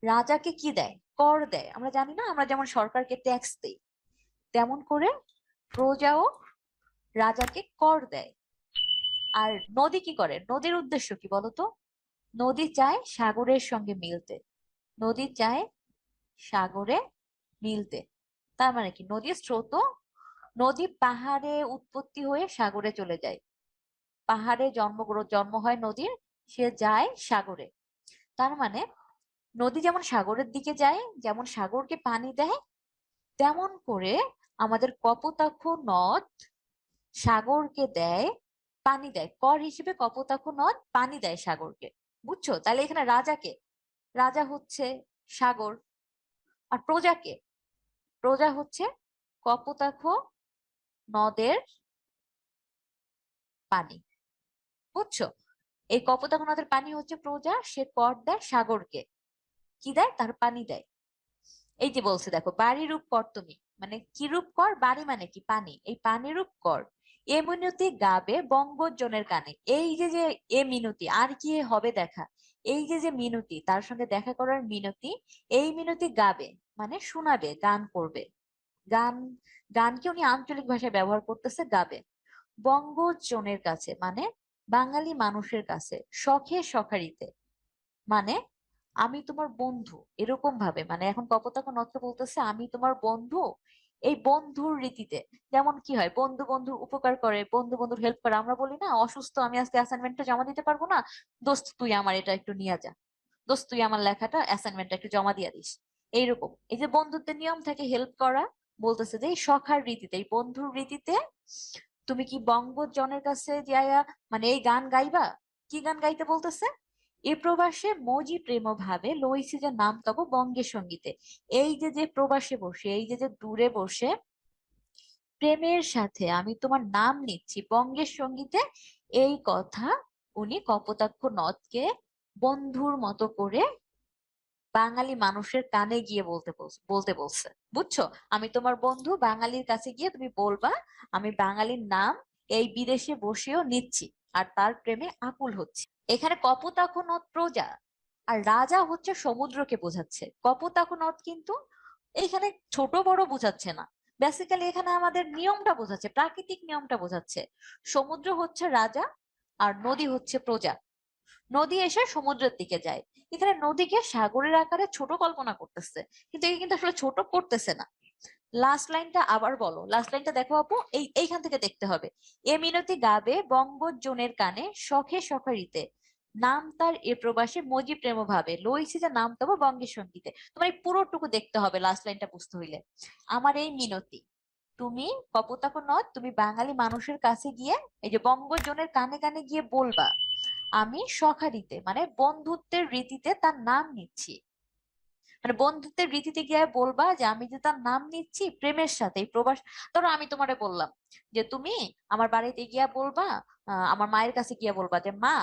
রাজাকে কি দেয়? কর দেয়। আমরা জানি না, আমরা যেমন সরকারকে ট্যাক্স দেই, তেমন করে প্রজাও রাজাকে কর দেয়। আর নদী কি করে? নদীর উদ্দেশ্য কি বলতো? নদী চায় সাগরের সঙ্গে মিলতে। নদী চায় সাগরে মিলতে। তার মানে কি? নদীর স্রোত নদী পাহাড়ে উৎপত্তি হয়ে সাগরে চলে যায়। পাহাড়ে জন্ম হয় নদীর, সে যায় সাগরে। তার মানে নদী যেমন সাগরের দিকে যায়, যেমন সাগরকে পানি দেয়, তেমন করে আমাদের কপোতাক্ষ নদ সাগরকে দেয়, পানি দেয়। কর হিসেবে কপোতাক্ষ নদ পানি দেয় সাগরকে। বুঝছো? তাহলে এখানে রাজাকে, রাজা হচ্ছে সাগর, আর প্রজাকে, প্রজা হচ্ছে কপোতাক্ষ নদের পানি। বুঝছো? এই কপোতাক্ষ নদের পানি হচ্ছে প্রজা, সে কর দেয় সাগরকে। কি দেয়? তার পানি দেয়। এই যে বলছে দেখো, বাড়ি রূপ কর তুমি, মানে কি রূপ কর? বাড়ি মানে কি? পানি। এই পানি রূপ কর এ মিনতি গাবে বঙ্গজনের কানে। এই যে যে এ মিনতি, আর কি হবে দেখা, এই যে যে মিনতি, তার সঙ্গে দেখা করার মিনতি, এই মিনতি গাবে মানে শোনাবে, গান করবে। গান, গানকে উনি আঞ্চলিক ভাষায় ব্যবহার করতেছে, গাবে। বঙ্গজনের কাছে মানে বাঙালি মানুষের কাছে, শখে সখারিতে মানে আমি তোমার বন্ধু, এরকম ভাবে। মানে এখন কপোতাক্ষ নদকে বলতেছে আমি তোমার বন্ধু, এই বন্ধুর রীতিতে। যেমন কি হয়, বন্ধু বন্ধুর উপকার করে, বন্ধু বন্ধুর হেল্প করে। আমরা বলি না, অসুস্থ, আমি আজকে অ্যাসাইনমেন্টটা জমা দিতে পারবো না, দোস্ত তুই আমার এটা একটু নিয়ে যা, দোস্ত তুই আমার লেখাটা অ্যাসাইনমেন্টটা একটু জমা দিয়ে দিস। এইরকম এই যে বন্ধুত্বের নিয়ম থাকে, হেল্প করা, বলতেছে যে এই সখার রীতিতে, এই বন্ধুর রীতিতে তুমি কি বঙ্গজনের কাছে যাইয়া মানে এই গান গাইবা। কি গান গাইতে বলতেছে? এ প্রবাসে মজি প্রেম ভাবে লইছি যে নাম তব বঙ্গের সঙ্গীতে। এই যে যে প্রবাসে বসে, এই যে যে দূরে বসে প্রেমের সাথে আমি তোমার নাম নিচ্ছি বঙ্গের সঙ্গীতে, এই কথা উনি কপোতাক্ষ নদকে বন্ধুর মতো করে বাঙালি মানুষের কানে গিয়ে বলতে বলছে। বুঝছো? আমি তোমার বন্ধু, বাঙালির কাছে গিয়ে তুমি বলবা আমি বাঙালির নাম এই বিদেশে বসেও নিচ্ছি, আর তার প্রেমে আকুল হচ্ছে। এখানে কপোতাক্ষ নদ প্রজা, আর রাজা হচ্ছে সমুদ্রকে বোঝাচ্ছে। কপোতাক্ষ নদ কিন্তু এখানে ছোট বড় বোঝাচ্ছে না, বেসিক্যালি এখানে আমাদের নিয়মটা বোঝাচ্ছে, প্রাকৃতিক নিয়মটা বোঝাচ্ছে। সমুদ্র হচ্ছে রাজা, আর নদী হচ্ছে প্রজা। নদী এসে সমুদ্রের দিকে যায়। এখানে নদীকে সাগরের আকারে ছোট কল্পনা করতেছে, কিন্তু একে কিন্তু আসলে ছোট করতেছে না। লাস্ট লাইনটা আবার বলো, লাস্ট লাইনটা দেখো আপু, এইখান থেকে দেখতে হবে। এ মিনতি গাবে বঙ্গজনের কানে শখে সখারিতে, নাম তার এ প্রবাসে মজি প্রেম ভাবে লইছি যে নাম তবে বঙ্গের সঙ্গীতে। তোমার এই পুরোটুকু দেখতে হবে লাস্ট লাইনটা বুঝতে হইলে। আমার এই মিনতি, তুমি কপোতাক্ষ নদ, তুমি বাঙালি মানুষের কাছে গিয়ে এই যে বঙ্গজনের কানে কানে গিয়ে বলবা আমি সখারিতে মানে বন্ধুত্বের রীতিতে তার নাম নিচ্ছি। মানে বন্ধুত্বের রীতিতে গিয়ে বলবা যে আমি যে তার নাম নিচ্ছি প্রেমের সাথে। এই প্রবাস, ধরো আমি তোমারে বললাম যে তুমি আমার বাড়িতে গিয়া বলবা, আমার মায়ের কাছে গিয়া বলবা যে মা,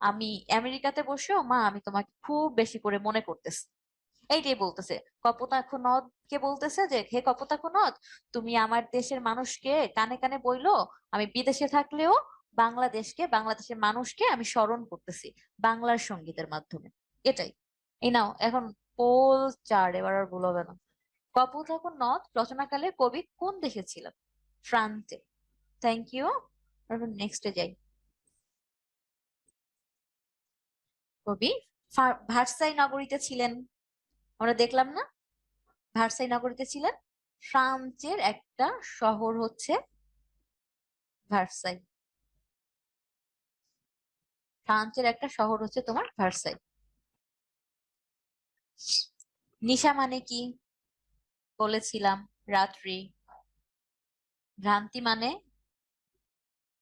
আমি আমেরিকাতে বসেও মা আমি তোমাকে খুব বেশি করে মনে করতেছি। এইটাই বলতেছে কপোতাক্ষ নদ কে, বলতেছে যে হে কপোতাক্ষ নদ, তুমি আমার দেশের মানুষকে কানে কানে বইলো আমি বিদেশে থাকলেও বাংলাদেশকে, বাংলাদেশের মানুষকে আমি স্মরণ করতেছি বাংলার সঙ্গীতের মাধ্যমে। এটাই। এই নাও এখন পোল 4, এবার আর ভুল হবে না। কপোতাক্ষ নদ রচনাকালে কবি কোন দেশে ছিলেন? ফ্রান্সে। Thank you. নেক্সটে যাই। কবি ভার্সাই নগরীতে ছিলেন, আমরা দেখলাম না? ভার্সাই নগরীতে ছিলেন। ফ্রান্সের একটা শহর হচ্ছে ভার্সাই। ফ্রান্সের একটা শহর হচ্ছে তোমার ভার্সাই। নিশা মানে কি বলেছিলাম? রাত্রি। ভ্রান্তি মানে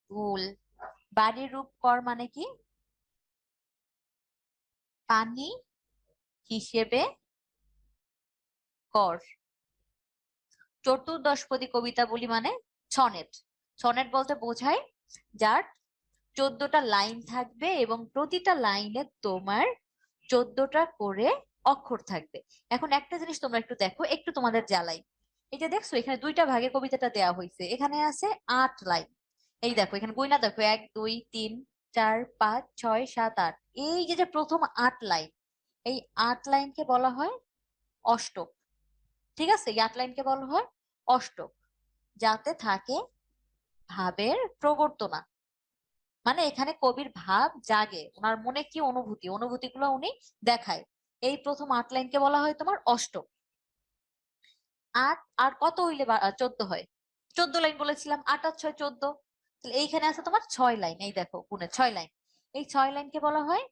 ভুল। বাড়ি রূপ কর মানে কি? পানি হিসেবে কর। চতুর্দশপদী কবিতা বলি মানে সনেট। সনেট বলতে বোঝায় যার 14টা লাইন থাকবে এবং প্রতিটা লাইনে তোমার 14টা করে অক্ষর থাকবে। এখন একটা জিনিস তোমরা একটু দেখো, একটু তোমাদের জ্বালাই। এই যে দেখছো এখানে দুইটা ভাগে কবিতাটা দেওয়া হয়েছে, এখানে আছে 8 লাইন। এই দেখো এখানে গুইনা দেখো, 1 2 3 4 5 6 7 8। এই যে যে প্রথম 8 লাইন, এই 8 লাইনকে বলা হয় অষ্টক। ঠিক আছে, এই 8 লাইনকে বলা হয় অষ্টক, যাতে থাকে ভাবের প্রবর্তনা। মানে এখানে কবির ভাব জাগে, ওনার মনে কি অনুভূতি, অনুভূতি গুলো উনি দেখায়। এই প্রথম 8 লাইনকে বলা হয় তোমার অষ্টক। 8 আর কত হইলে 14 হয়? 14 লাইন বলেছিলাম, 8 আর 6 14। তাহলে এইখানে আছে তোমার 6 লাইন, এই দেখো গুণে 6 লাইন। এই 6 লাইনকে বলা হয়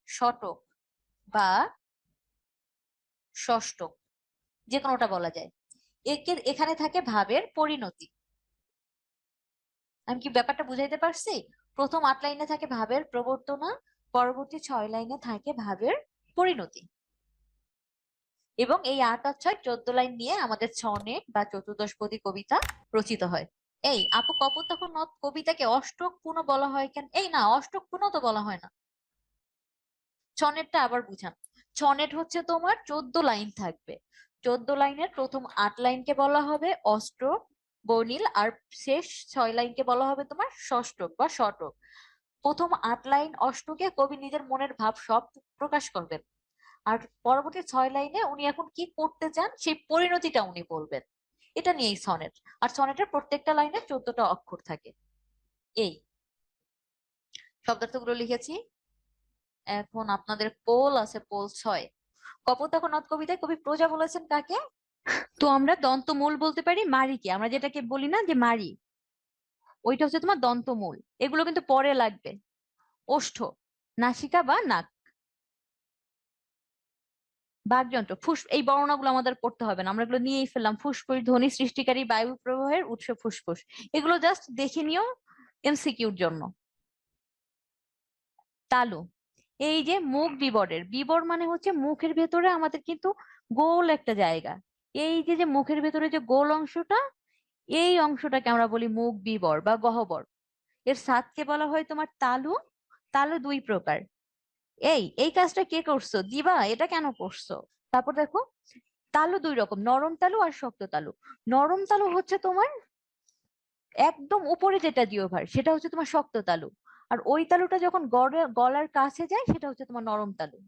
শতক বা ষষ্ঠক, যে কোনোটা বলা যায়। এখানে থাকে ভাবের পরিণতি। আমি কি ব্যাপারটা বুঝাইতে পারছি? প্রথম 8 লাইনে থাকে ভাবের প্রবর্তনা, পরবর্তী 6 লাইনে থাকে ভাবের পরিণতি। এবং এই 8 আর 6 14 লাইন নিয়ে আমাদের ছনেট বা চতুর্দশপদী কবিতা রচিত হয়। এই আপু, কপোতাক্ষ নদ কবিতাকে অষ্টক পুনঃ বলা হয় কেন? এই না, অষ্টক পুনঃ তো বলা হয় না। ছনেটটা আবার বুঝান। ছনেট হচ্ছে তোমার 14 লাইন থাকবে। 14 লাইনের প্রথম 8 লাইনকে বলা হবে অষ্টক বর্ণিল, আর শেষ 6 লাইনকে বলা হবে তোমার ষষ্ঠক বা শতক। প্রথম 8 লাইন অষ্টকে কবি নিজের মনের ভাব সব প্রকাশ করবেন, আর পরবর্তী 6 লাইনে উনি এখন কি করতে চান সেই পরিণতিটা উনি বলবেন। এটা নিয়েই সনেট। আর সনেটের প্রত্যেকটা লাইনে 14টা অক্ষর থাকে। এই শব্দার্থগুলো লিখেছি। এখন আপনাদের পোল আছে, পোল 6। কপোতাক্ষ নদ কবিতায় কবি প্রজা বলেছেন কাকে? তো আমরা দন্তমূল বলতে পারি মারিকে, আমরা যেটাকে বলি না যে মারি, ওইটা হচ্ছে তোমার দন্তমূল। এগুলো কিন্তু পরে লাগবে। ওষ্ঠ, নাসিকা বা নাক। বাকযন্ত্র, এই বর্ণনাগুলো আমাদের পড়তে হবে না, আমরা এগুলো নিয়েই ফেললাম। ফুসফুস, ধ্বনি সৃষ্টিকারী বায়ু প্রবাহের উৎস ফুসফুস। এগুলো জাস্ট দেখে নিও এমসিকিউর জন্য। তালু, এই যে মুখ বিবরের, বিবর মানে হচ্ছে মুখের ভেতরে আমাদের কিন্তু গোল একটা জায়গা। এই যে যে মুখের ভেতরে যে গোল অংশটা, এই অংশটাকে আমরা বলি মুখ বিবর বা গহ্বর। এর সাথকে বলা হয় তোমার তালু। তালু দুই প্রকার। এই কাজটা কে করছো দিবা, এটা কেন করছো? তারপর দেখো, তালু দুই রকম, নরম তালু আর শক্ত তালু। নরম তালু হচ্ছে তোমার একদম উপরে যেটা জিহ্বার, সেটা হচ্ছে তোমার শক্ত তালু। আর ওই তালুটা যখন গলার কাছে যায় সেটা হচ্ছে তোমার নরম তালু।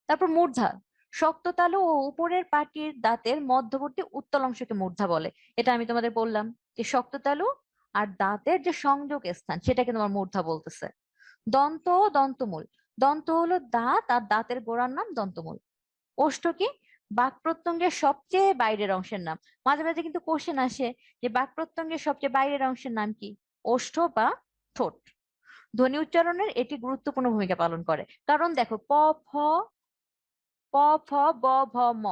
তারপর মূর্ধা, শক্ত তালু ও উপরের পাটির দাঁতের মধ্যবর্তী উত্তল অংশকে মূর্ধা বলে। এটা আমি তোমাদের বললাম যে শক্ত তালু আর দাঁতের যে সংযোগ স্থান সেটাকে তোমার মূর্ধা বলতেছে। দন্ত ও দন্তমূল, দন্ত হলো দাঁত, আর দাঁতের গোড়ার নাম দন্তমূল। ওষ্ঠ কি? বাক প্রত্যঙ্গের সবচেয়ে বাইরের অংশের নাম। মাঝে মাঝে কিন্তু কোশ্চেন আসে যে বাক প্রত্যঙ্গের সবচেয়ে বাইরের অংশের নাম কি? ওষ্ঠ বা ঠোঁট। ধ্বনি উচ্চারণের এটি গুরুত্বপূর্ণ ভূমিকা পালন করে, কারণ দেখো প ফ ব ভ ম,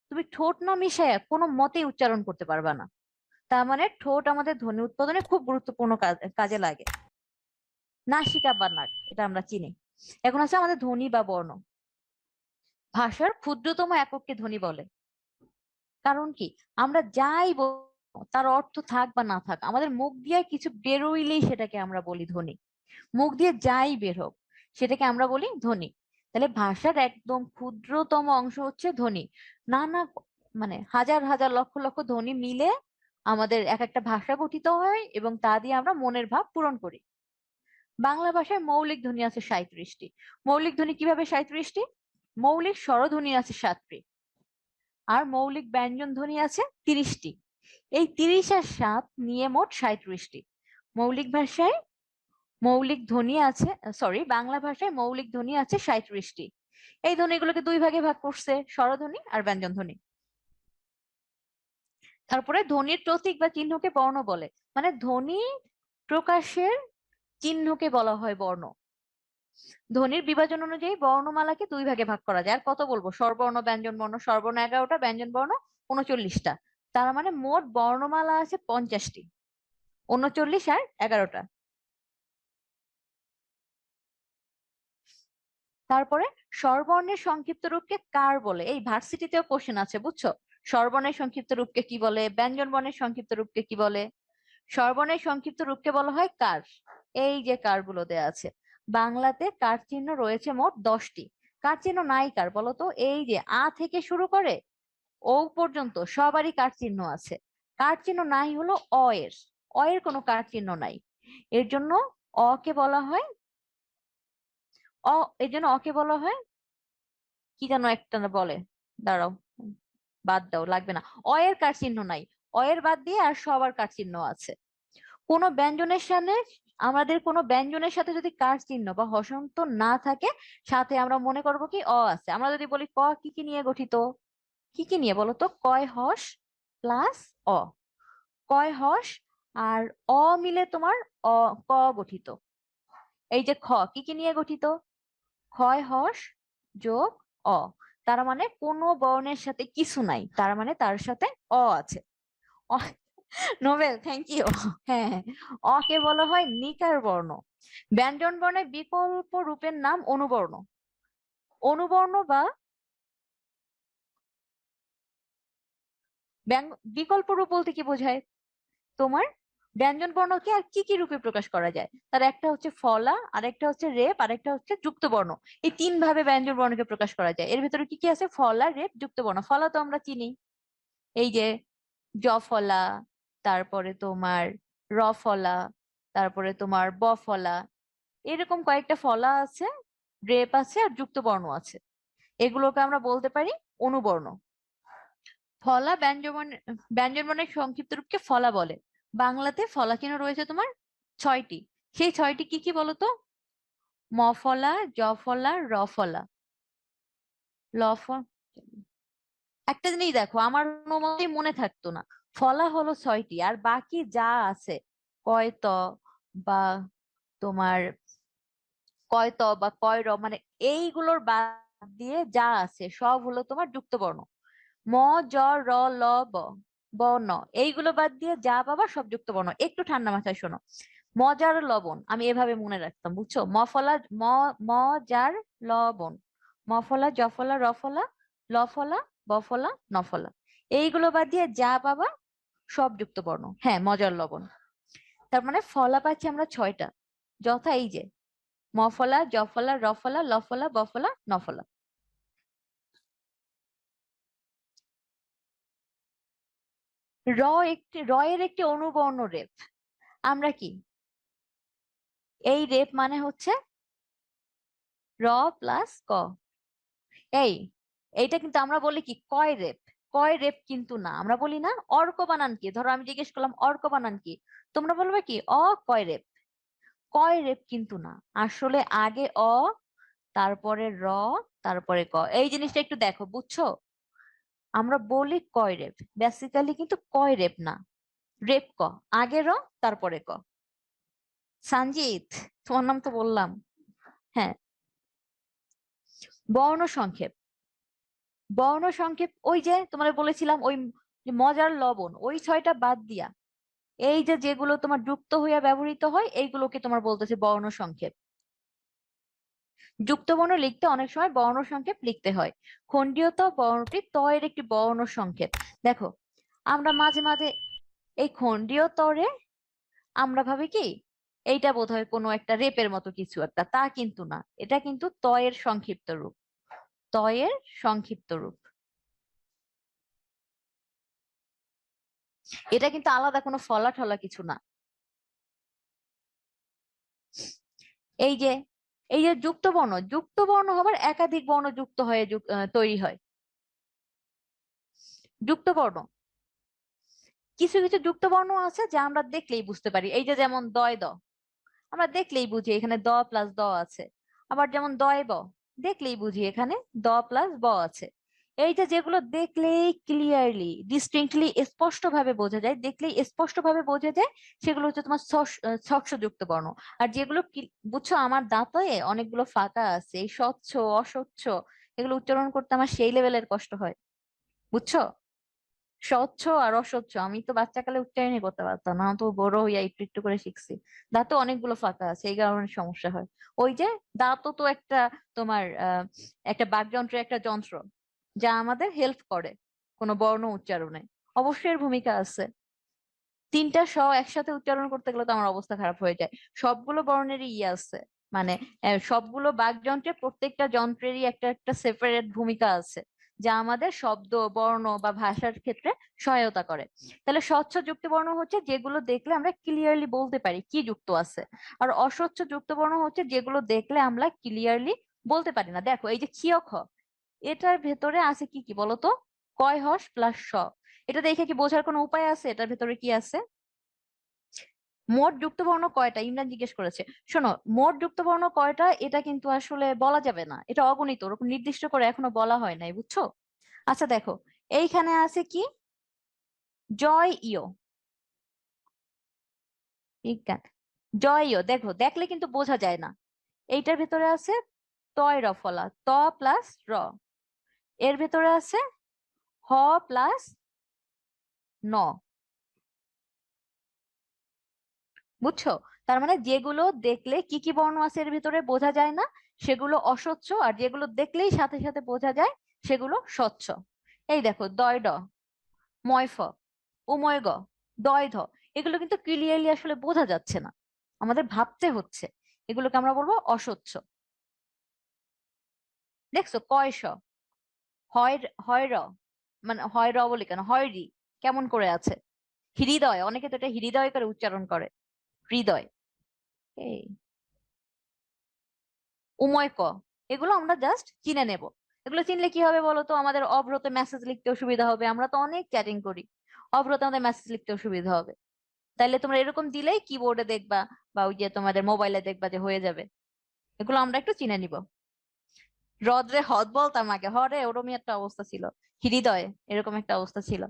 তুমি ঠোঁট না মিশাইয়া কোনো মতেই উচ্চারণ করতে পারবা না। তার মানে ঠোঁট আমাদের ধ্বনি উৎপাদনে খুব গুরুত্বপূর্ণ কাজে লাগে। নাসিকা বা নাক, এটা আমরা চিনি। এখন আছে আমাদের ধ্বনি বা বর্ণ। ভাষার ক্ষুদ্রতম একককে ধ্বনি বলে। কারণ কি? আমরা যাই তার অর্থ থাক বা না থাক, আমাদের মুখ দিয়ে কিছু বেরোইলেই সেটাকে আমরা বলি ধ্বনি। মুখ দিয়ে যাই বের হোক সেটাকে আমরা বলি ধ্বনি। তাহলে ভাষার একদম ক্ষুদ্রতম অংশ হচ্ছে ধ্বনি। নানা মানে হাজার হাজার লক্ষ লক্ষ ধ্বনি মিলে আমাদের এক একটা ভাষা গঠিত হয়, এবং তা দিয়ে আমরা মনের ভাব পূরণ করি। বাংলা ভাষায় মৌলিক ধ্বনি আছে 37টি। মৌলিক ধ্বনি কিভাবে 37টি? মৌলিক স্বরধ্বনি আছে 7টি, আর মৌলিক ব্যঞ্জন ধ্বনি আছে 30টি। এই 30 আর 7 নিয়ে মোট 37টি। মৌলিক ভাষায় মৌলিক ধ্বনি আছে, বাংলা ভাষায় মৌলিক ধ্বনি আছে 37টি। এই ধ্বনিগুলোকে দুই ভাগে ভাগ করছে, স্বরধ্বনি আর ব্যঞ্জন ধ্বনি। তারপরে ধ্বনির প্রতীক বা চিহ্নকে বর্ণ বলে, মানে ধ্বনি প্রকাশের চিহ্নকে বলা হয় বর্ণ। ধ্বনির বিভাজন অনুযায়ী বর্ণমালাকে দুই ভাগে ভাগ করা যায়। আর কত বলবো, স্বরবর্ণ ব্যঞ্জন বর্ণ। স্বরবর্ণ 11টা, ব্যঞ্জন বর্ণ 39টা। তার মানে মোট বর্ণমালা আছে 50টি। 39 আর 11টা। তারপরে স্বরবর্ণের সংক্ষিপ্ত রূপকে কার বলে? এই ভার্সিটিতেও কোশ্চেন আছে, বুঝছো? স্বরবর্ণের সংক্ষিপ্ত রূপকে কি বলে, ব্যঞ্জন বর্ণের সংক্ষিপ্ত রূপকে কি বলে? স্বরবর্ণের সংক্ষিপ্ত রূপকে বলা হয় কার। এই যে কার গুলো দেয়া আছে, বাংলাতে কার চিহ্ন রয়েছে মোট 10টি। কার চিহ্ন নাই কার বলতো? এই যে আ থেকে শুরু করে ও পর্যন্ত সবারই কার চিহ্ন আছে। কার চিহ্ন নাই হলো অ এর কোনো কার চিহ্ন নাই। এর জন্য অ কে বলা হয় এর জন্য অকে বলা হয় কি যেন একটা না বলে, দাঁড়াও, বাদ দাও, লাগবে না। অ এর কার চিহ্ন নাই, অ এর বাদ দিয়ে আর সবার কার চিহ্ন আছে। কোনো ব্যঞ্জনের সামনে, আমাদের কোনো ব্যঞ্জনের সাথে যদি কার চিহ্ন বা হসন্ত না থাকে, সাথে আমরা মনে করবো কি অ আছে। আমরা যদি বলি ক কি কি নিয়ে গঠিত, কি কি নিয়ে বলতো? কয় হস প্লাস অ। ক কয় হস আর অ মিলে তোমার অ ক গঠিত। এই যে খ কি কি নিয়ে গঠিত? ক্ষয় হস যোগ অ, তার মানে কোনো বর্ণের সাথে কিছু নাই, তার মানে তার সাথে অ আছে। Nobel, thank you. হ্যাঁ হ্যাঁ, অ কে বলা হয় নিকার বর্ণ। ব্যঞ্জন বর্ণের বিকল্প রূপের নাম অনুবর্ণ। অনুবর্ণ বা বিকল্প রূপ বলতে কি বোঝায়? তোমার ব্যঞ্জন বর্ণকে আর কি কি রূপে প্রকাশ করা যায়? তার একটা হচ্ছে ফলা, আরেকটা হচ্ছে রেপ, আরেকটা হচ্ছে যুক্ত বর্ণ। এই তিন ভাবে ব্যঞ্জন বর্ণকে প্রকাশ করা যায়। এর ভিতরে কি কি আছে? ফলা, রেপ, যুক্ত বর্ণ। ফলা তো আমরা চিনি, এই যে জ ফলা, তারপরে তোমার র ফলা, তারপরে তোমার ব ফলা, এরকম কয়েকটা ফলা আছে, রেপ আছে, আর যুক্ত বর্ণ আছে। এগুলোকে আমরা বলতে পারি অনুবর্ণ। ফলা ব্যঞ্জন বর্ণের সংক্ষিপ্ত রূপকে ফলা বলে। বাংলাতে ফলা চিহ্ন রয়েছে তোমার 6টি। সেই 6টি কি কি বলতো? ম ফলা, জ ফলা, র ফলা, ল ফলা। একটা জিনিস দেখো, আমার কোনো মতেই মনে থাকতো না। ফলা হলো 6টি, আর বাকি যা আছে কয়ত বা তোমার কয়ত বা কয় র, মানে এইগুলোর বাদ দিয়ে যা আছে সব হলো তোমার যুক্ত বর্ণ। ম, জ, র, ল, ব, ব, ন, এইগুলো বাদ দিয়ে যা পাবা সব যুক্ত বর্ণ। একটু ঠান্ডা মাথায় শোনো। মজার লবণ আমি এভাবে মনে রাখতাম, বুঝছো? মফলা, ম, মজার লবণ, মফলা, জফলা, রফলা, লফলা, বফলা, নফলা, এইগুলো বাদ দিয়ে যা পাবা সব যুক্ত বর্ণ। হ্যাঁ, মজার লবণ। তার মানে ফলা পাচ্ছি আমরা 6টা, যথা এই যে মফলা, জফলা, রফলা, লফলা, বফলা, নফলা। র এর একটি অনুবর্ণ রেফ। আমরা কি এই রেফ মানে হচ্ছে র প্লাস ক। এই এইটা কিন্তু আমরা বলি কি কয় রেপ। কয় রেপ কিন্তু না, আমরা বলি না অর্ক বানান কি। ধরো আমি জিজ্ঞেস করলাম অর্ক বানান কি, তোমরা বলবে কি অ কয় রেপ। কয় রেপ কিন্তু না, আসলে আগে অ, তারপরে র, তারপরে ক। এই জিনিসটা একটু দেখো, বুঝছো? আমরা বলি কয় রেপ, বেসিক্যালি কিন্তু কয় রেপ না, রেপ ক, আগে র, তারপরে ক। সানজিৎ, তোমার নাম তো বললাম। হ্যাঁ, বর্ণ সংক্ষেপ। বর্ণ সংক্ষেপ ওই যে তোমার বলেছিলাম, ওই যে মজার লবণ, ওই 6টা বাদ দিয়া এই যে যেগুলো তোমার যুক্ত হইয়া ব্যবহৃত হয় এইগুলোকে তোমার বলতেছে বর্ণ সংক্ষেপ। যুক্ত বর্ণ লিখতে অনেক সময় বর্ণ সংক্ষেপ লিখতে হয়। খণ্ডীয় ত বর্ণটি ত এর একটি বর্ণ সংক্ষেপ। দেখো, আমরা মাঝে মাঝে এই খণ্ডীয় তরে আমরা ভাবি কি এইটা বোধহয় কোনো একটা রেপের মতো কিছু একটা, তা কিন্তু না। এটা কিন্তু ত এর সংক্ষিপ্ত রূপ, ত এর সংক্ষিপ্ত রূপ। এটা কিন্তু আলাদা কোনো ফলা ঠলা কিছু না। এই যে যুক্ত বর্ণ, যুক্ত বর্ণ হবার একাধিক বর্ণ যুক্ত হয়ে তৈরি হয় যুক্ত বর্ণ। কিছু কিছু যুক্ত বর্ণ আছে যা আমরা দেখলেই বুঝতে পারি, এই যে যেমন দয় দ, আমরা দেখলেই বুঝি এখানে দ প্লাস দ আছে। আবার যেমন দয় ব, দেখলেই বুঝি এখানে দ প্লাস ব আছে। এই যে যেগুলো দেখলেই ক্লিয়ারলি ডিস্টিংক্টলি স্পষ্ট ভাবে বোঝা যায়, দেখলেই স্পষ্ট ভাবে বোঝা যায়, সেগুলো হচ্ছে তোমার স্বচ্ছযুক্ত বর্ণ। আর যেগুলো বুঝছো, আমার দাঁতে অনেকগুলো ফাঁকা আছে, এই স্বচ্ছ অস্বচ্ছ এগুলো উচ্চারণ করতে আমার সেই লেভেলের কষ্ট হয়, বুঝছো? স্বচ্ছ আর অস্বচ্ছ আমি তো বাচ্চাকালে উচ্চারণই করতে পারতাম না, আমি তো বড় হইয়া একটু একটু করে শিখছি। দাঁতে অনেকগুলো ফাঁকা আছে, এই কারণে সমস্যা হয়। ওই যে দাঁতও তো একটা তোমার একটা বাকযন্ত্রের একটা যন্ত্র, যা আমাদের হেল্প করে কোনো বর্ণ উচ্চারণে। অবশ্যই এর ভূমিকা আছে। 3টা স একসাথে উচ্চারণ করতে গেলে তো আমার অবস্থা খারাপ হয়ে যায়। সবগুলো বর্ণেরই ইয়ে আছে, মানে সবগুলো বাকযন্ত্রে প্রত্যেকটা যন্ত্রেরই একটা একটা সেপারেট ভূমিকা আছে, যা আমাদের শব্দ, বর্ণ বা ভাষার ক্ষেত্রে সহায়তা করে। তাহলে স্বচ্ছ যুক্ত বর্ণ হচ্ছে যেগুলো দেখলে আমরা ক্লিয়ারলি বলতে পারি কি যুক্ত আছে। আর অস্বচ্ছ যুক্ত বর্ণ হচ্ছে যেগুলো দেখলে আমরা ক্লিয়ারলি বলতে পারি না। দেখো এই যে ক্ষিয় খ, এটার ভেতরে আছে কি কি বলতো? কয় হস প্লাস স। এটা দেখে কি বোঝার কোনো উপায় আছে এটার ভেতরে কি আছে? মোট যুক্ত বর্ণ কয়টা ইমরান জিজ্ঞেস করেছে। শোনো, মোট যুক্ত বর্ণ কয়টা এটা কিন্তু আসলে বলা যাবে না, এটা অগণিত, ওরকম নির্দিষ্ট করে এখনো বলা হয় নাই, বুঝছো? আচ্ছা দেখো, এইখানে আছে কি জয় ইয়, বিজ্ঞান। জয়, দেখো দেখলে কিন্তু বোঝা যায় না। এইটার ভিতরে আছে তয় র ফলা, ত প্লাস র। এর ভিতরে আছে হ প্লাস ন। বুঝছো? তার মানে যেগুলো দেখলে কি কি বর্ণ আছে এর ভিতরে বোঝা যায় না সেগুলো অস্বচ্ছ, আর যেগুলো দেখলেই সাথে সাথে বোঝা যায় সেগুলো স্বচ্ছ। এই দেখো দয় ড, ময় ফ, উময় গ, দয় ধ, এগুলো কিন্তু ক্লিয়ারলি আসলে বোঝা যাচ্ছে না, আমাদের ভাবতে হচ্ছে। এগুলোকে আমরা বলবো অস্বচ্ছ। দেখছো কয় স, হয় হয় র, মানে হয় র বলি কেন, হয় রি কেমন করে আছে। হৃদয়, অনেকে তো এটা হৃদয় করে উচ্চারণ করে, হৃদয়। এই উময় ক, এগুলো আমরা জাস্ট চিনে নেব। এগুলো চিনলে কি হবে বলো তো, আমাদের অব্রত মেসেজ লিখতেও সুবিধা হবে, আমরা তো অনেক চ্যাটিং করি, অব্রত আমাদের মেসেজ লিখতেও সুবিধা হবে। তাইলে তোমরা এরকম দিলেই কিবোর্ডে দেখবা বা ওই যে তোমাদের মোবাইলে দেখবা যে হয়ে যাবে। এগুলো আমরা একটু চিনে নিব। হ্রদরে হ্রদ বলতাম আগে, হরে ওরমই একটা অবস্থা ছিল, হৃদয় এরকম একটা অবস্থা ছিল।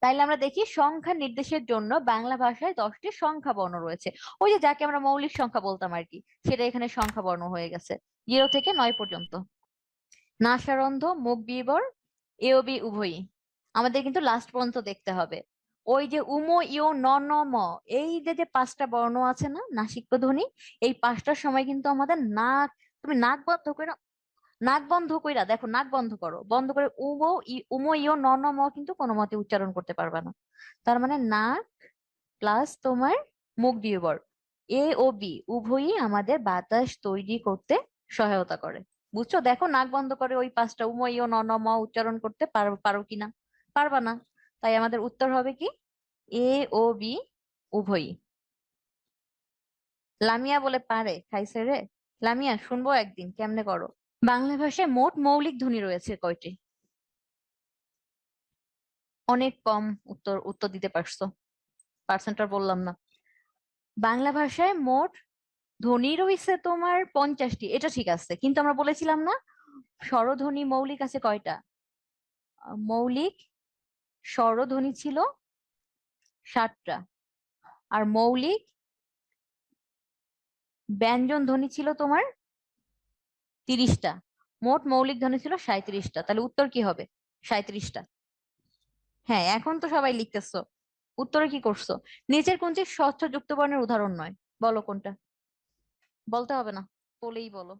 তাইলে আমরা দেখি সংখ্যা নির্দেশের জন্য বাংলা ভাষায় 10টি সংখ্যা বর্ণ রয়েছে। ওই যে যাকে আমরা মৌলিক সংখ্যা বলতাম আর কি, সেটা এখানে সংখ্যা বর্ণ হয়ে গেছে 0 থেকে 9 পর্যন্ত। নাসারন্ধ, মুখ বিবর, এ ও বি উভয়ই আমাদের কিন্তু লাস্ট পর্যন্ত দেখতে হবে। ওই যে উম ইও ন ন ম, এই যে যে 5টা বর্ণ আছে না নাসিক্য ধ্বনি, এই 5টার সময় কিন্তু আমাদের নাক, তুমি নাক বন্ধ করে, নাক বন্ধ কইরা দেখো, নাক বন্ধ করো, বন্ধ করে উম ইও ন ন ম কিন্তু কোনো মতে উচ্চারণ করতে পারবা না। তার মানে নাক প্লাস তোমার মুখ বিবর, এ ও বি উভয়ই আমাদের বাতাস তৈরি করতে সহায়তা করে। বুঝছো? দেখো নাক বন্ধ করে ওই 5টা উময় ও ন ন ম উচ্চারণ করতে পারো পারো কিনা, পারবা না। তাই আমাদের উত্তর হবে কি, এ ও বি উভয়ই। লামিয়া বলে পারে খাইছে রে। লামিয়া শুনবো একদিন কেমনে করো। বাংলা ভাষায় মোট মৌলিক ধ্বনি রয়েছে কয়টি? অনেক কম উত্তর উত্তর দিতে পারছো, পার্সেন্টটা বললাম না। বাংলা ভাষায় মোট ধ্বনি রয়েছে তোমার 50টি, এটা ঠিক আছে, কিন্তু আমরা বলেছিলাম না স্বরধ্বনি মৌলিক আছে কয়টা? মৌলিক স্বরধ্বনি ছিল 7টা, আর মৌলিক ব্যঞ্জন ধ্বনি ছিল তোমার 30টা। মোট মৌলিক ধ্বনি ছিল 37টা। তাহলে উত্তর কি হবে? 37টা। হ্যাঁ, এখন তো সবাই লিখতেছো। উত্তরে কি করছো? নিচের কোনটি স্বচ্ছ যুক্ত বর্ণের উদাহরণ নয়, বলো কোনটা। বলতে হবে না, বলেই বলো।